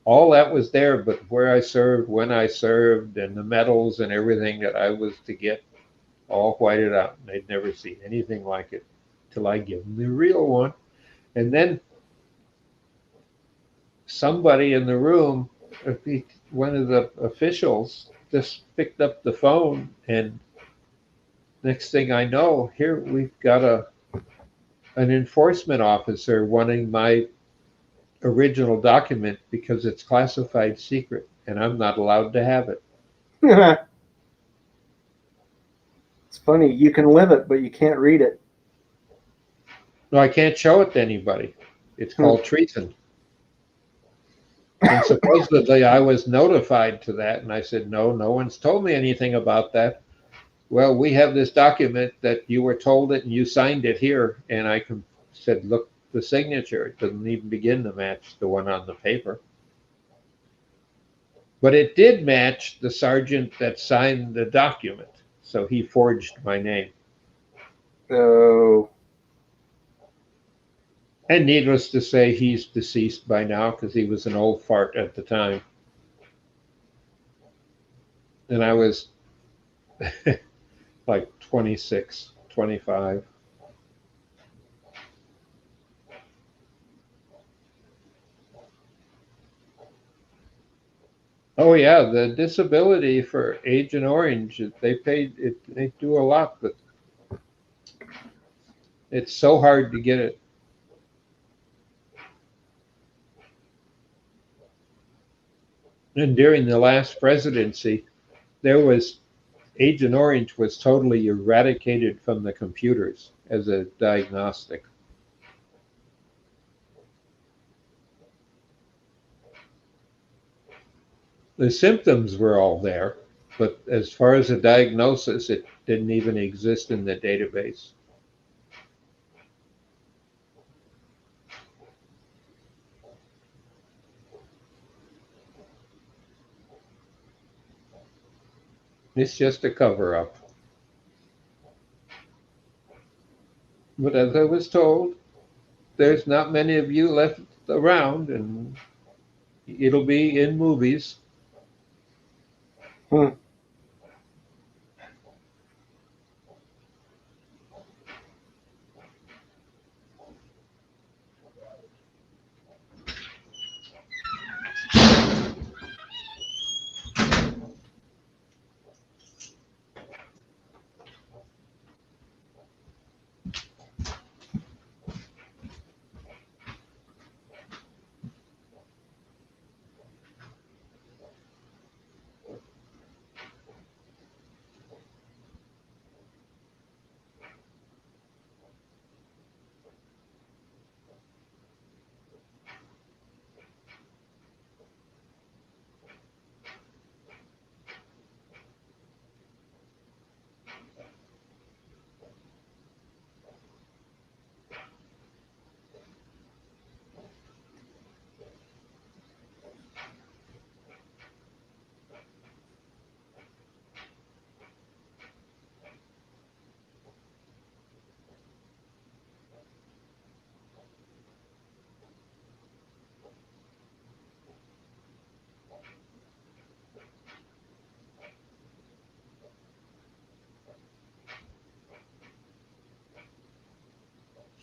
All that was there, but where I served, when I served, and the medals and everything that I was to get, all whited out. And they'd never see anything like it till I give them the real one. And then somebody in the room, one of the officials, just picked up the phone, and next thing I know, here we've got an enforcement officer wanting my original document because it's classified secret and I'm not allowed to have it. It's funny. You can live it, but you can't read it. No, I can't show it to anybody. It's called treason. And supposedly I was notified to that, and I said, no, no one's told me anything about that. Well, we have this document that you were told it and you signed it here. And I said, look, the signature, it doesn't even begin to match the one on the paper. But it did match the sergeant that signed the document. So he forged my name. Oh. And needless to say, he's deceased by now because he was an old fart at the time. And I was like 26, 25. Oh yeah, the disability for Agent Orange, they paid it. They do a lot, but it's so hard to get it. And during the last presidency, there was Agent Orange was totally eradicated from the computers as a diagnostic. The symptoms were all there, but as far as a diagnosis, it didn't even exist in the database. It's just a cover up. But as I was told, there's not many of you left around, and it'll be in movies. Hmm.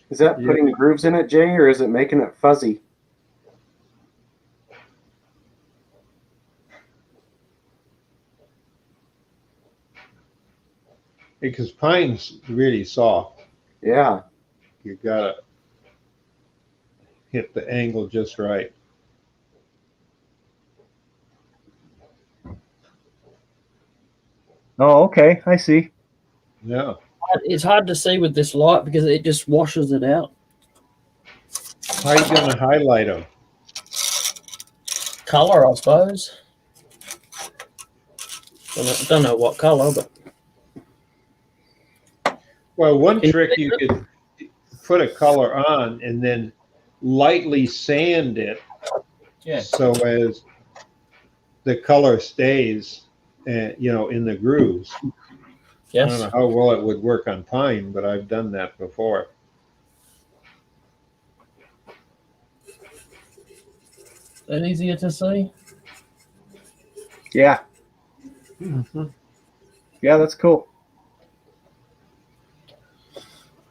Is that Yeah. putting grooves in it, Jay, or is it making it fuzzy? Because pine's really soft. Yeah. You gotta hit the angle just right. Oh, okay. I see. Yeah. It's hard to see with this light because it just washes it out. How are you gonna highlight them? Color, I suppose. Don't know what color, but Well, one trick you could put a color on and then lightly sand it yeah. so as the color stays, in the grooves. I don't Yes. know how well it would work on pine, but I've done that before. That easier to see? Yeah. Mm-hmm. Yeah, that's cool.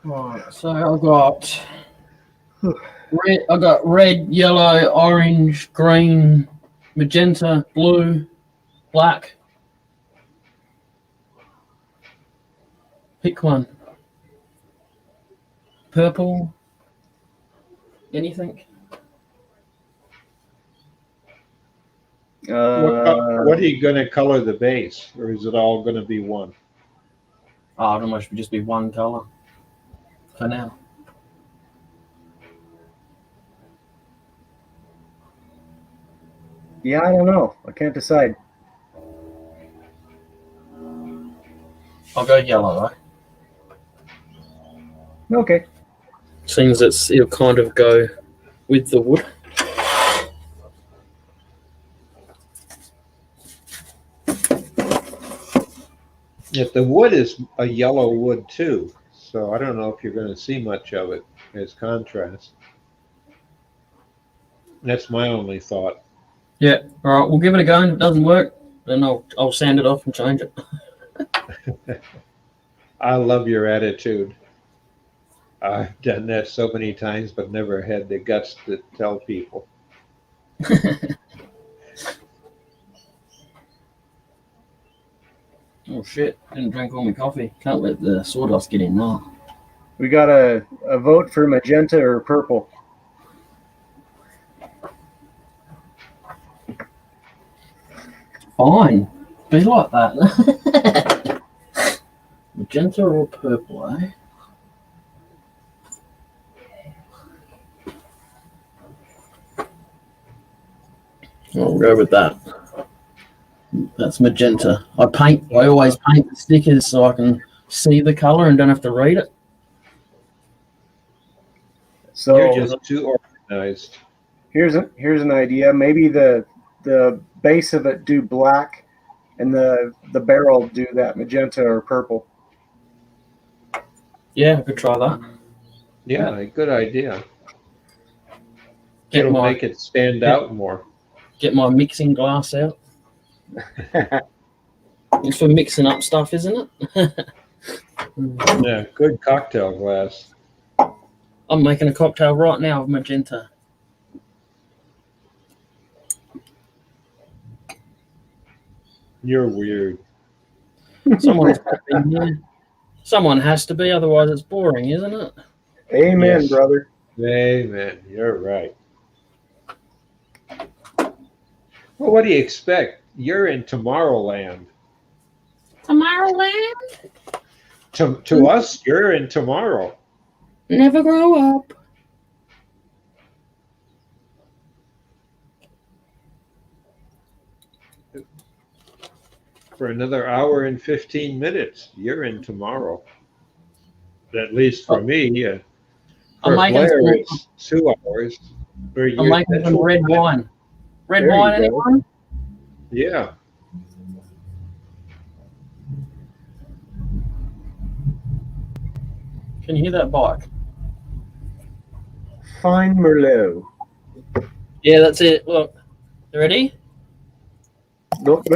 Right. So I got red, yellow, orange, green, magenta, blue, black. Pick one. Purple. Anything? What are you going to color the base, or is it all going to be one? Oh, it almost would just be one color for now. Yeah, I don't know. I can't decide. I'll go yellow, though. Okay. Seems it'll kind of go with the wood. If the wood is a yellow wood too, so I don't know if you're going to see much of it as contrast. That's my only thought. Yeah. All right. We'll give it a go. And if it doesn't work, then I'll sand it off and change it. I love your attitude. I've done that so many times, but never had the guts to tell people. Oh shit! Didn't drink all my coffee. Can't let the sawdust get in now. We got a vote for magenta or purple. Fine. Be like that. Magenta or purple, eh? I'll go with that. That's magenta. I always paint the stickers so I can see the color and don't have to read it. So You're just too organized. here's an idea. Maybe the base of it do black, and the barrel do that magenta or purple. Yeah, I could try that. Yeah, good idea. Get It'll my make it stand out more. get my mixing glass out. It's for mixing up stuff, isn't it? Yeah, good cocktail glass. I'm making a cocktail right now of magenta. You're weird. Someone's got to be here. Someone has to be, otherwise it's boring, isn't it? Amen, Yes. brother. Amen. You're right. Well, what do you expect? You're in Tomorrowland. Tomorrowland? To us, you're in tomorrow. Never grow up. For another hour and 15 minutes, you're in tomorrow. At least for me, yeah. I'm For making Blair, some- it's 2 hours. I'm making some red wine. Red There you wine, go. anyone? Yeah. Can you hear that bike? Fine Merlot. Yeah, that's it. Look, you ready? Look.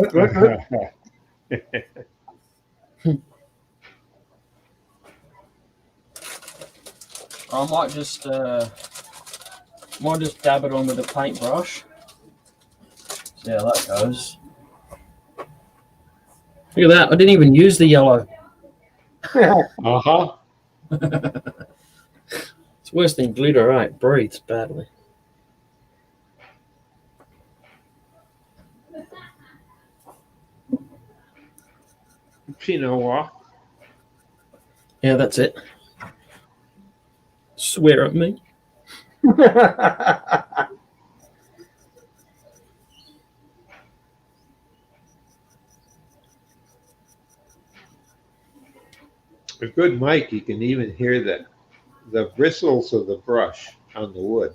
I might just dab it on with a paintbrush. See how that goes. Look at that! I didn't even use the yellow. Uh-huh. It's worse than glitter, right? It breathes badly. Pinot Noir. Yeah, that's it. Swear at me. A good mic, you can even hear the bristles of the brush on the wood.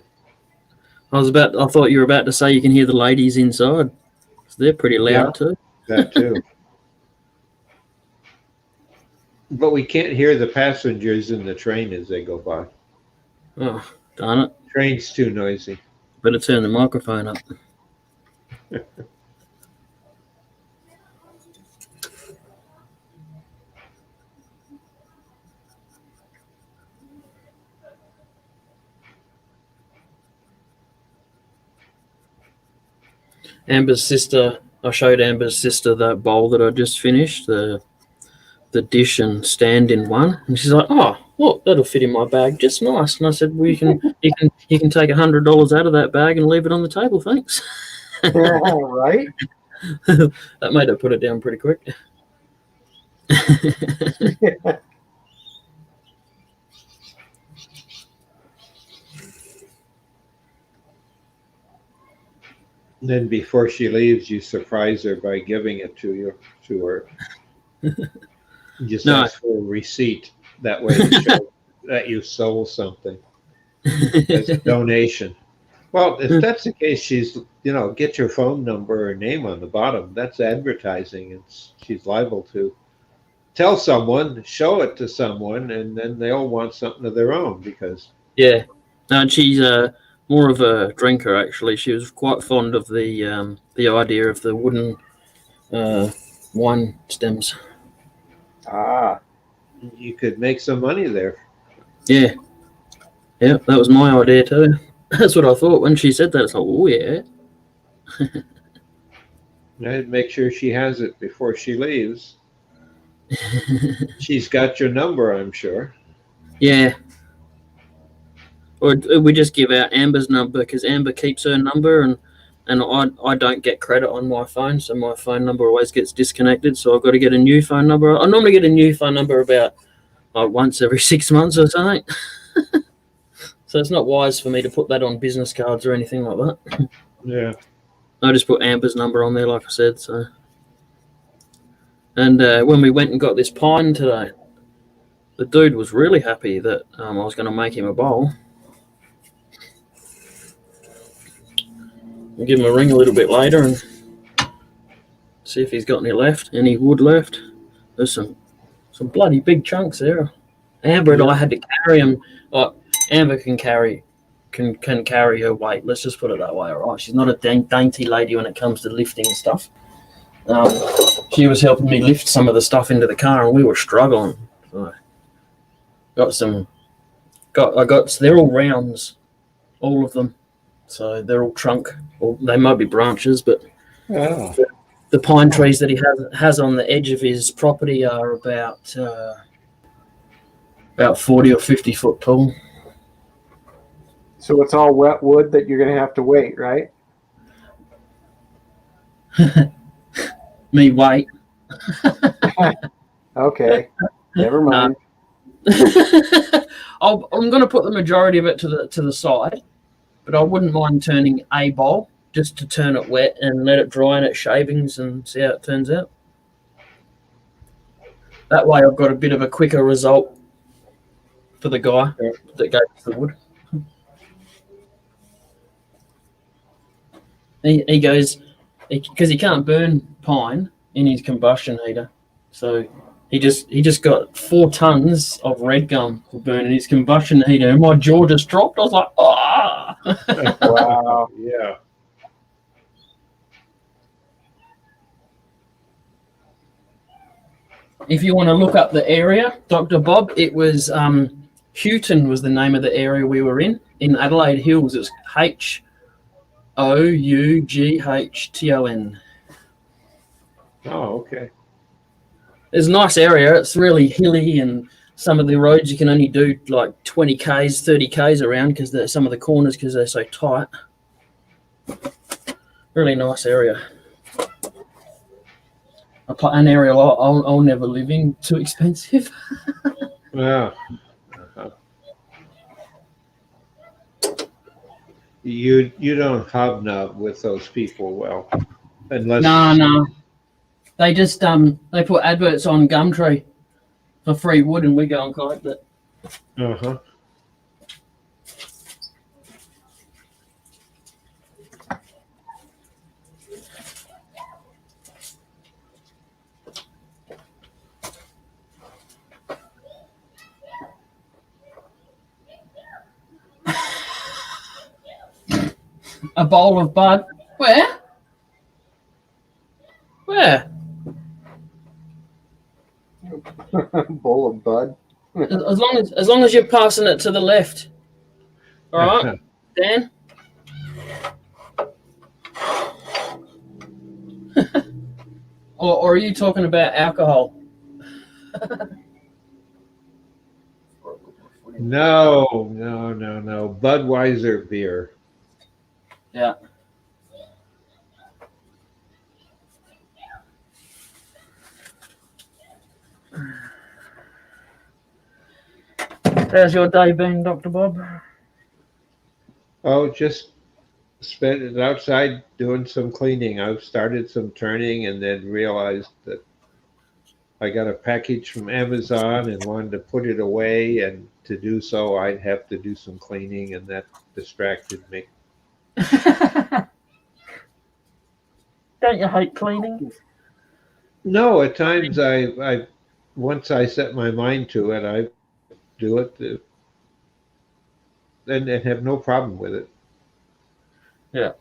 I thought you were about to say you can hear the ladies inside. They're pretty loud too. That too. But we can't hear the passengers in the train as they go by. Oh, darn it. Train's too noisy. Better turn the microphone up. Amber's sister, I showed Amber's sister that bowl that I just finished, the dish and stand in one, and she's like, "Oh, look, that'll fit in my bag just nice." And I said, "Well, you can take $100 out of that bag and leave it on the table, thanks." Right? That made her put it down pretty quick. Then before she leaves, you surprise her by giving it to her. You just No. ask for a receipt. That way to show that you sold something as a donation. Well, if that's the case, she's, get your phone number or name on the bottom. That's advertising. She's liable to tell someone, show it to someone, and then they'll want something of their own because. Yeah, no, and she's more of a drinker. Actually, she was quite fond of the idea of the wooden wine stems. Ah. You could make some money there. Yeah, that was my idea too. That's what I thought when she said that. It's like, oh yeah. I'd make sure she has it before she leaves. She's got your number, I'm sure. Yeah. Or we just give out Amber's number because Amber keeps her number, and I don't get credit on my phone, so my phone number always gets disconnected. So I've got to get a new phone number. I normally get a new phone number about once every 6 months or something. So it's not wise for me to put that on business cards or anything like that. Yeah. I just put Amber's number on there, like I said. So, and when we went and got this pine today, the dude was really happy that I was going to make him a bowl. I'll give him a ring a little bit later and see if he's got any wood left. There's some bloody big chunks there. Amber and I had to carry him. Amber can carry her weight. Let's just put it that way. All right, she's not a dainty lady when it comes to lifting and stuff. She was helping me lift some of the stuff into the car, and we were struggling. So they're all rounds, all of them. So they're all trunk, or they might be branches, but the pine trees that he has on the edge of his property are about 40 or 50 foot tall. So it's all wet wood that you're going to have to wait, right? Me wait. Okay, never mind. I'm going to put the majority of it to the side, but I wouldn't mind turning a bowl just to turn it wet and let it dry in its shavings and see how it turns out. That way I've got a bit of a quicker result for the guy that goes the wood. He goes, because he can't burn pine in his combustion heater, so he just got 4 tons of red gum to burn in his combustion heater, and my jaw just dropped. I was like, ah! Wow. Yeah. If you want to look up the area, Dr. Bob, it was Houghton was the name of the area we were in Adelaide Hills. It was Houghton. Oh, okay. It's a nice area. It's really hilly, and some of the roads you can only do like 20 Ks, 30 Ks around because some of the corners because they're so tight. Really nice area. An area I'll never live in. Too expensive. Yeah. You don't hobnob with those people well, unless No. They just they put adverts on Gumtree for free wood, and we go and collect it. Uh-huh. A bowl of bud. Where? Bowl of bud. As long as you're passing it to the left. All right, Dan. or are you talking about alcohol? No. Budweiser beer. Yeah. How's your day been, Dr. Bob? Oh, just spent it outside doing some cleaning. I've started some turning and then realized that I got a package from Amazon and wanted to put it away, and to do so I'd have to do some cleaning, and that distracted me. Don't you hate cleaning? No, at times I once I set my mind to it, I do it and have no problem with it. Yeah.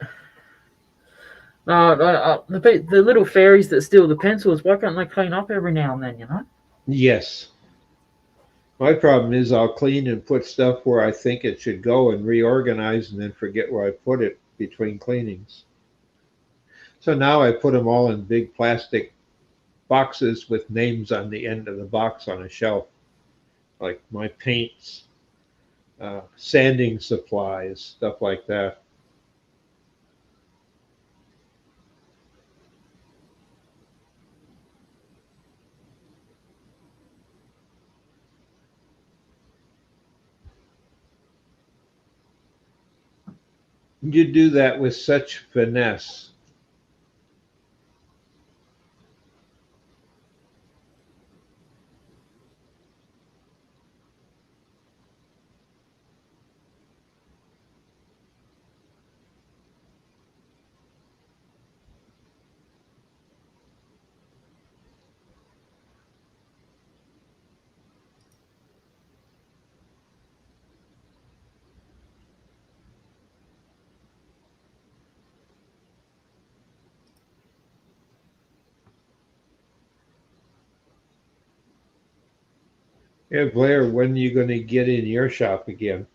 No, the little fairies that steal the pencils, why can't they clean up every now and then, you know? Yes. My problem is I'll clean and put stuff where I think it should go and reorganize and then forget where I put it between cleanings. So now I put them all in big plastic boxes with names on the end of the box on a shelf, like my paints, sanding supplies, stuff like that. You do that with such finesse. Yeah, Blair, when are you going to get in your shop again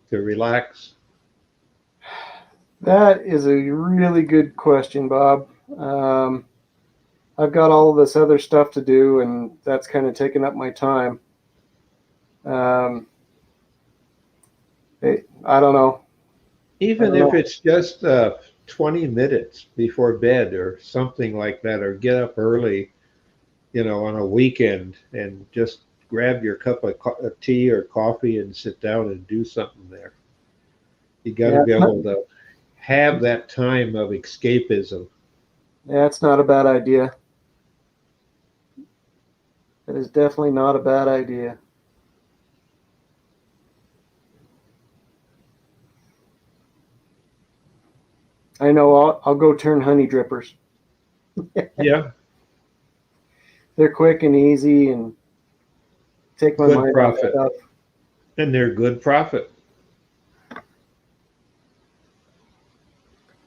to relax? That is a really good question, Bob. I've got all of this other stuff to do, and that's kind of taken up my time. Um, I don't know. Even if it's just 20 minutes before bed or something like that, or get up early, on a weekend and just grab your cup of tea or coffee and sit down and do something there. You got to Yeah, be able to have that time of escapism. it's not a bad idea. It is definitely not a bad idea. I know I'll go turn honey drippers. Yeah, They're quick and easy and take my good mind off profit. stuff. And they're good profit.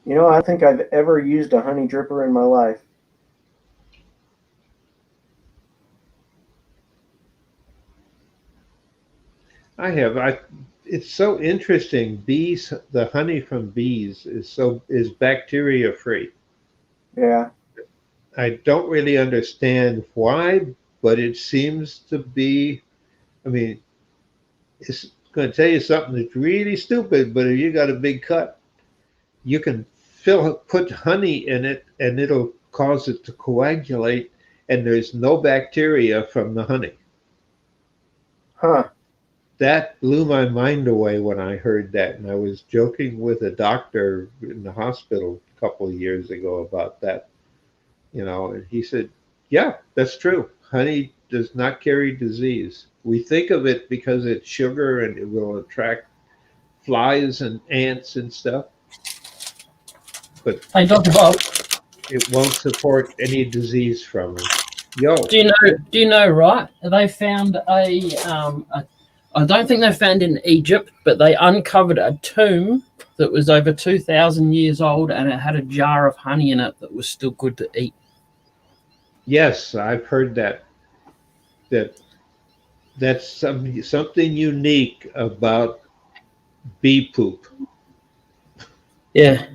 I don't think I've ever used a honey dripper in my life. I have. It's so interesting. Bees, the honey from bees is bacteria free. Yeah. I don't really understand why, but it seems to be. I mean, it's going to tell you something that's really stupid, but if you got a big cut, you can put honey in it, and it'll cause it to coagulate, and there's no bacteria from the honey. Huh. That blew my mind away when I heard that, and I was joking with a doctor in the hospital a couple of years ago about that. And he said, "Yeah, that's true. Honey does not carry disease. We think of it because it's sugar and it will attract flies and ants and stuff, but Hey, Dr. Bob, it won't support any disease from them." Yo, do you know, right? They found I don't think they found in Egypt, but they uncovered a tomb that was over 2,000 years old, and it had a jar of honey in it that was still good to eat. yes, I've heard that. That's something unique about bee poop. Yeah.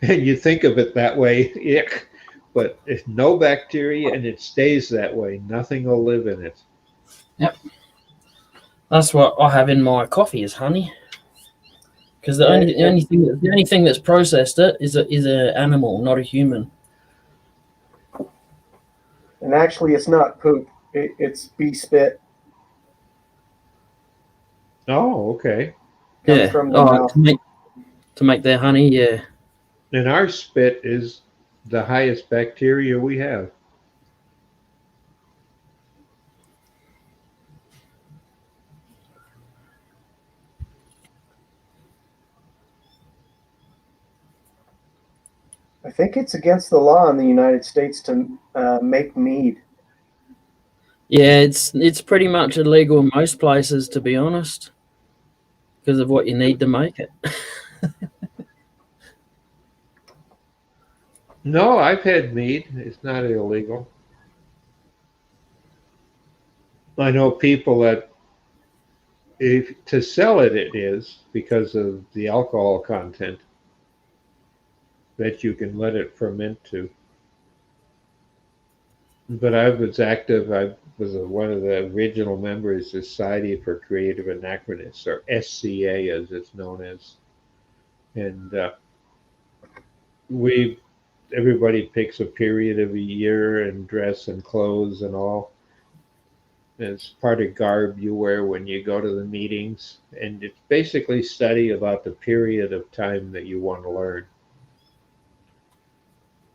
And you think of it that way, ick. But it's no bacteria and it stays that way. Nothing will live in it. Yep. That's what I have in my coffee is honey. Because the only thing that's processed it is a animal, not a human. And actually, it's not poop. It's bee spit. Oh, okay. Comes from the mouth. To make their honey, yeah. And our spit is the highest bacteria we have. I think it's against the law in the United States to make mead. Yeah, it's pretty much illegal in most places, to be honest, because of what you need to make it. No, I've had mead. It's not illegal. I know people that if to sell it, it is because of the alcohol content that you can let it ferment to. but I was active. I was one of the original members of the Society for Creative Anachronists, or SCA as it's known as. And we everybody picks a period of a year and dress and clothes and all. It's part of garb you wear when you go to the meetings, and it's basically study about the period of time that you want to learn.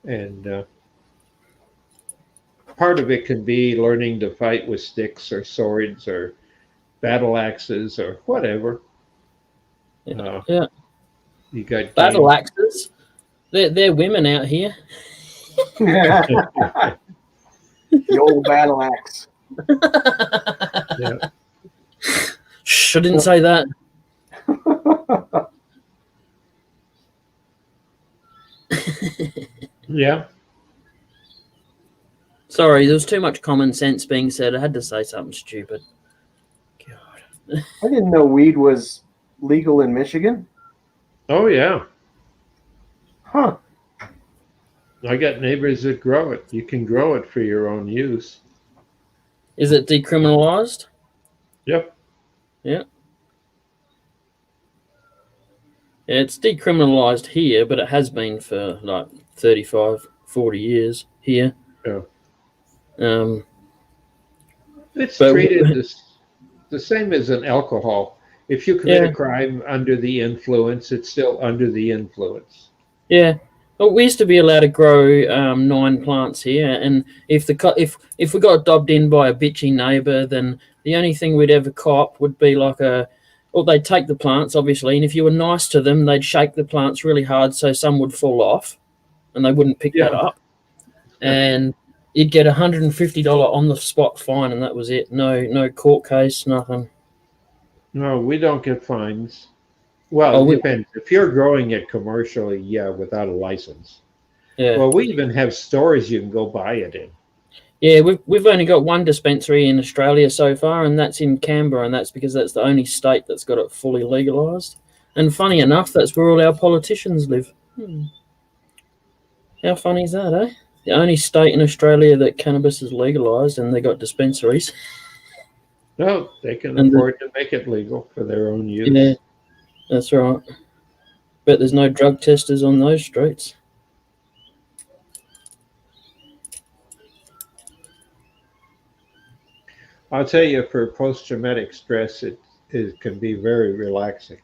And part of it can be learning to fight with sticks or swords or battle axes or whatever. Yeah. You got Battle games. axes. They're women out here. The old battle axe. Yeah. Shh, I didn't say that. Yeah. Sorry, there was too much common sense being said. I had to say something stupid. God. I didn't know weed was legal in Michigan. Oh, yeah. Huh. I got neighbors that grow it. You can grow it for your own use. Is it decriminalized? Yep. Yeah. It's decriminalized here, but it has been for like 35, 40 years here. Yeah. It's But treated the same as an alcohol. If you commit Yeah. a crime under the influence, it's still under the influence. Yeah. Well, we used to be allowed to grow 9 plants here, and if if we got dobbed in by a bitchy neighbour, then the only thing we'd ever cop would be like well, they'd take the plants, obviously, and if you were nice to them, they'd shake the plants really hard so some would fall off, and they wouldn't pick that Yeah. up, and you'd get $150 on the spot fine, and that was it. No court case, nothing. No, we don't get fines. Well, Oh, it depends. If you're growing it commercially, yeah, without a license. Yeah. Well, we even have stores you can go buy it in. Yeah, we've only got one dispensary in Australia so far, and that's in Canberra, and that's because that's the only state that's got it fully legalised. And funny enough, that's where all our politicians live. How funny is that, eh? The only state in Australia that cannabis is legalised, and they got dispensaries. No, they can And afford to make it legal for their own use. Yeah, that's right. But there's no drug testers on those streets. I'll tell you, for post-traumatic stress, it can be very relaxing.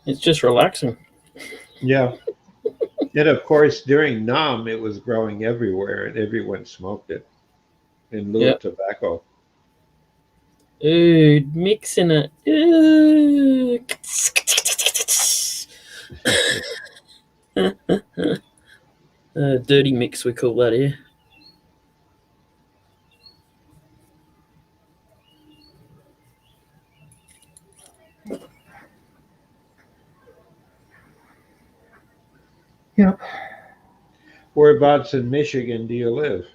It's just relaxing. Yeah. And of course, during NAM, it was growing everywhere, and everyone smoked it in lieu of tobacco. Ooh, mixing it. Ooh. Dirty mix, we call that here. Yep. Whereabouts in Michigan do you live?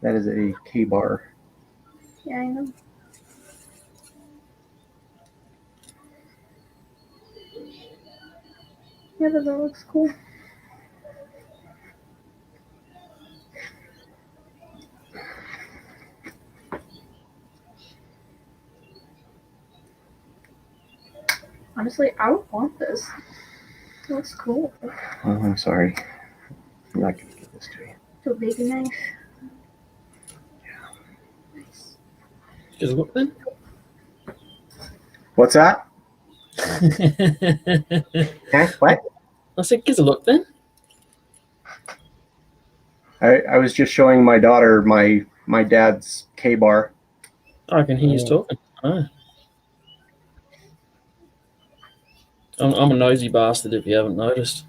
That is a K-bar. Yeah, I know. Yeah, but that looks cool. Honestly, I would want this. It looks cool. Oh, I'm sorry. I'm not going to give this to you. So big and nice. Nice. Just look then. What's that? What? I said, gives a look then. I was just showing my daughter my dad's K-bar. I can hear you talking. Oh. I'm a nosy bastard if you haven't noticed.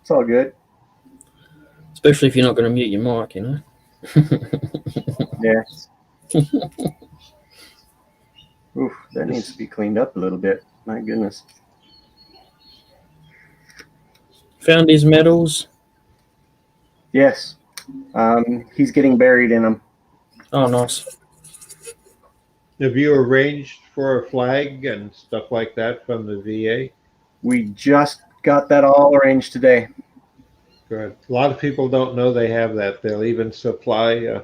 It's all good. Especially if you're not going to mute your mic, you know. Yeah. Oof, that needs to be cleaned up a little bit. My goodness. Found his medals. Yes. He's getting buried in them. Oh, nice. Have you arranged for a flag and stuff like that from the VA? We just got that all arranged today. Good. A lot of people don't know they have that. They'll even supply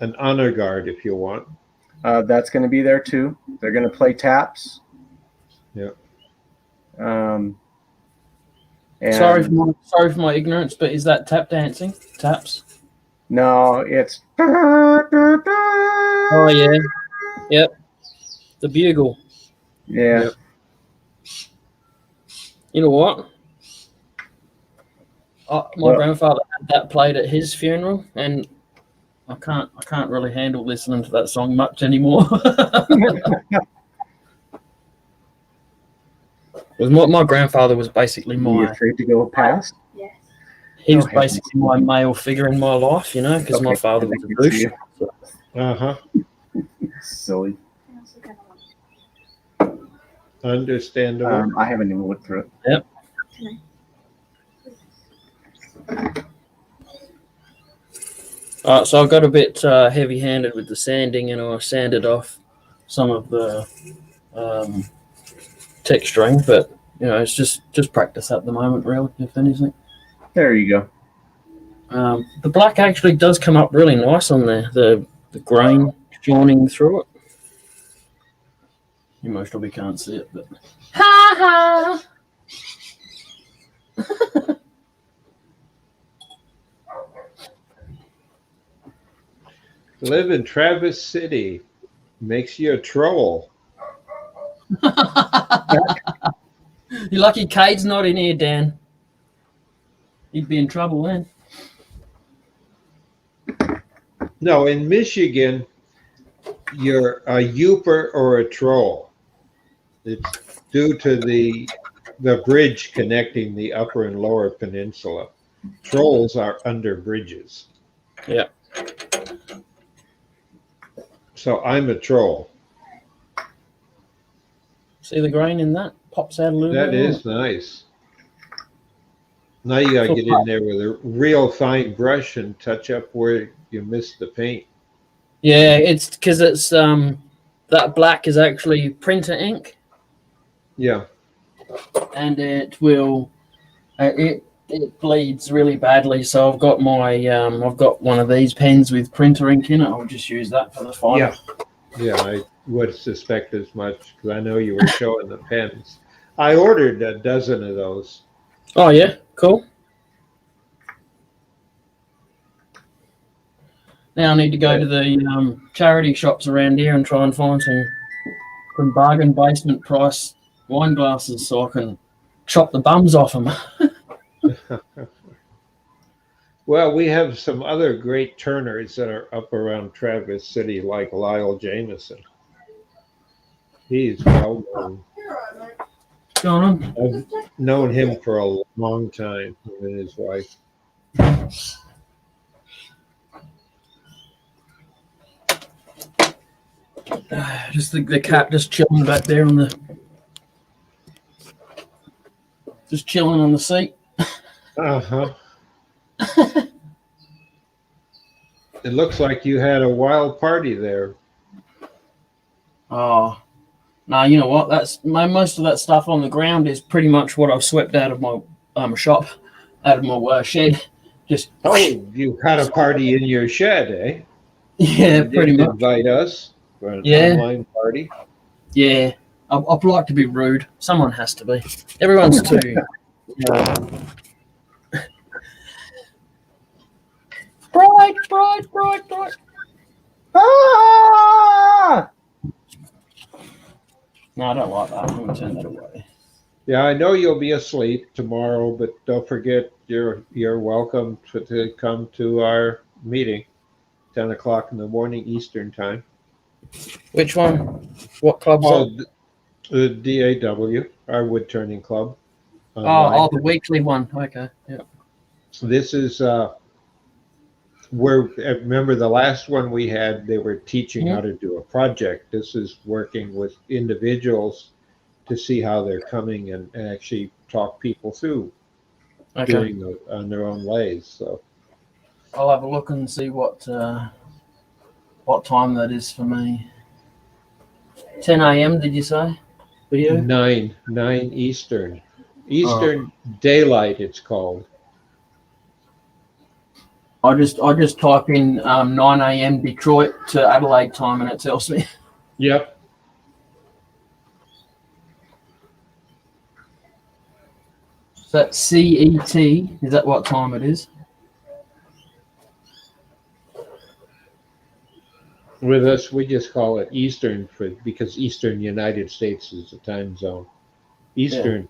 an honor guard if you want. That's going to be there too. They're going to play taps. Yeah. And Sorry for my ignorance, but is that tap dancing? Taps? no, it's. Oh yeah. Yep. The bugle. Yeah. Yep. You know what? My grandfather had that played at his funeral, and I can't really handle listening to that song much anymore. My grandfather was basically Are you afraid to go past? Yes. he was Okay. basically my male figure in my life, you know, because my Okay. father I was a can see douche. you. Uh-huh. Silly. I also kind of want Understandable. I haven't even looked through it. Yep. So I got a bit heavy-handed with the sanding, and I sanded off some of the texturing, but you know, it's just practice at the moment, really, if anything. There you go. The black actually does come up really nice on there. The grain shining through it. You most probably can't see it, but ha ha. Live in Traverse City makes you a troll. You're lucky Cade's not in here, Dan. He'd be in trouble then. No, in Michigan, you're a youper or a troll. It's due to the bridge connecting the upper and lower peninsula. Trolls are under bridges. Yeah. So I'm a troll. See the grain in that? Pops out a little bit. That is nice. Now you gotta get in there with a real fine brush and touch up where you missed the paint. Yeah, it's because it's that black is actually printer ink, Yeah. and it will it bleeds really badly. So I've got my I've got one of these pens with printer ink in it. I'll just use that for the final. Yeah. Yeah, I would suspect as much because I know you were showing the pens. I ordered a dozen of those. Oh yeah, cool. Now I need to go to the charity shops around here and try and find some bargain basement price wine glasses so I can chop the bums off them. Well, we have some other great turners that are up around Traverse City, like Lyle Jameson. He's well known. What's going on? I've known him for a long time, him and his wife. Just the cat just chilling back there on the just chilling on the seat. Uh-huh. It looks like you had a wild party there. Oh, no, you know what? That's most of that stuff on the ground is pretty much what I've swept out of my shop, out of my shed. Just You had a party in your shed, eh? yeah, You pretty didn't much. invite us for an Yeah. online party. Yeah, I'd like to be rude. Someone has to be. Everyone's too. Bright. Ah! No, I don't like that. I'm going to turn that away. Yeah, I know you'll be asleep tomorrow, but don't forget you're welcome to come to our meeting, 10 o'clock in the morning Eastern time. Which one? What club's that? The DAW, our wood turning club. Oh, the weekly one. Okay. Yeah. So this is where, remember the last one we had, they were teaching how to do a project. This is working with individuals to see how they're coming and actually talk people through doing it on their own ways. So I'll have a look and see what time that is for me. 10 a.m. Did you say? For you? 9 Eastern Daylight, it's called. I just type in 9 a.m. Detroit to Adelaide time, and it tells me. Yep. So that's CET. Is that what time it is? With us, we just call it Eastern because Eastern United States is the time zone. Eastern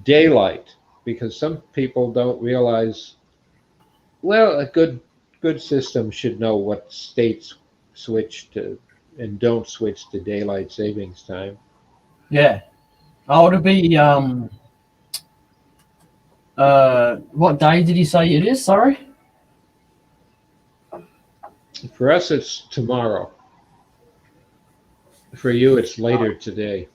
Daylight, because some people don't realize. Well, a good system should know what states switch to and don't switch to daylight savings time. Yeah. Oh, it'll be what day did you say it is? Sorry. For us, it's tomorrow. For you, it's later today.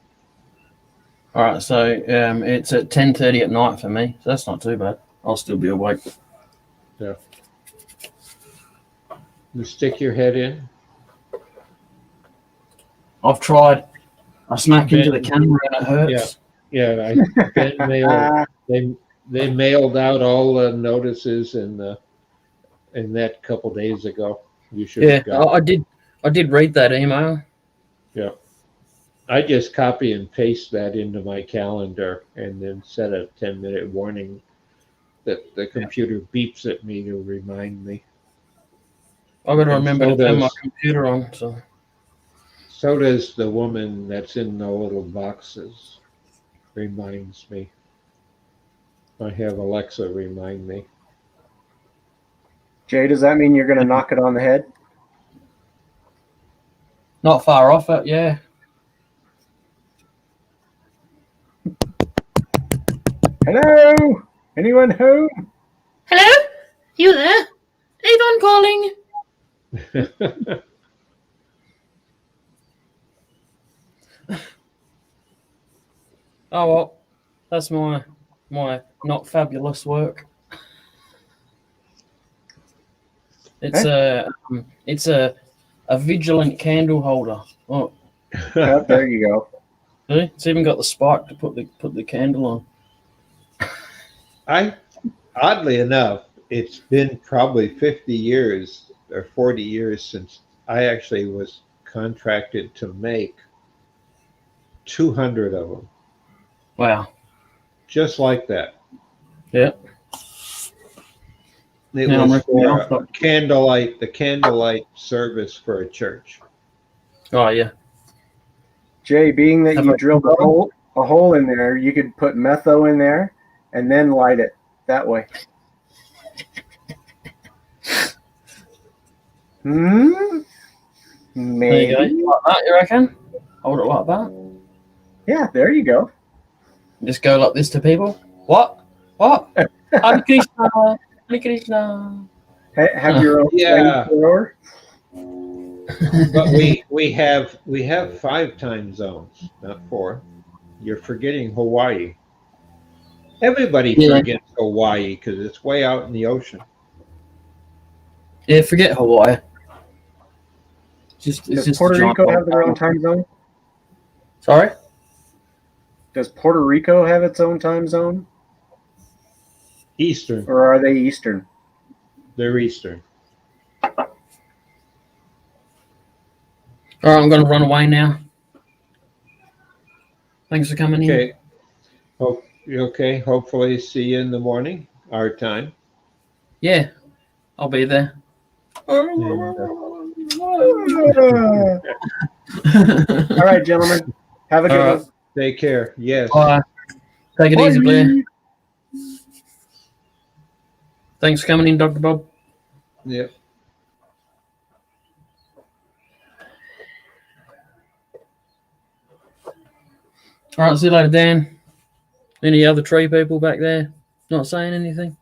All right, so it's at 10:30 at night for me, so that's not too bad. I'll still be awake. Yeah. You stick your head in. I've tried. I smack into the camera and it hurts. Yeah. Ben mailed. They mailed out all the notices in that couple days ago. You should Yeah, have got. I did read that email. Yeah. I just copy and paste that into my calendar and then set a 10-minute warning that the computer beeps at me to remind me. I've got to And remember so to turn my does computer on. so does the woman that's in the little boxes. Reminds me. I have Alexa remind me. Jay, does that mean you're going to knock it on the head? Not far off it, yeah. Hello? Anyone home? Hello? You there? Avon calling. Oh well, that's my not fabulous work. It's a vigilant candle holder. Oh, Oh, there you go. see? It's even got the spike to put the candle on. Oddly enough, it's been probably 50 years or 40 years since I actually was contracted to make 200 of them, Wow. just like that. Yeah. It Now I'm was ripping it for off. the candlelight service for a church. Oh yeah. Jay, being that Have you I- drilled a hole in there, you could put metho in there and then light it that way. There Maybe. you go. Like that, you reckon? Hold it like that. Yeah, there you go. Just go like this to people. What? Hare Krishna. Hare Krishna. Have your own Yeah. flamethrower. But we have 5 time zones, not 4. You're forgetting Hawaii. Everybody forgets Hawaii because it's way out in the ocean. Yeah, forget Hawaii. It's Does just Puerto a giant Rico have their own volcano. time zone? Sorry? Does Puerto Rico have its own time zone? Eastern. Or are they Eastern? They're Eastern. All right, I'm going to run away now. Thanks for coming in. Okay. Okay. Hopefully, see you in the morning, our time. Yeah, I'll be there. And, All right, gentlemen. Have a good one. take care. Yes. Bye. Take it easy, Blair. Thanks for coming in, Dr. Bob. Yep. All right, see you later, Dan. Any other tree people back there not saying anything?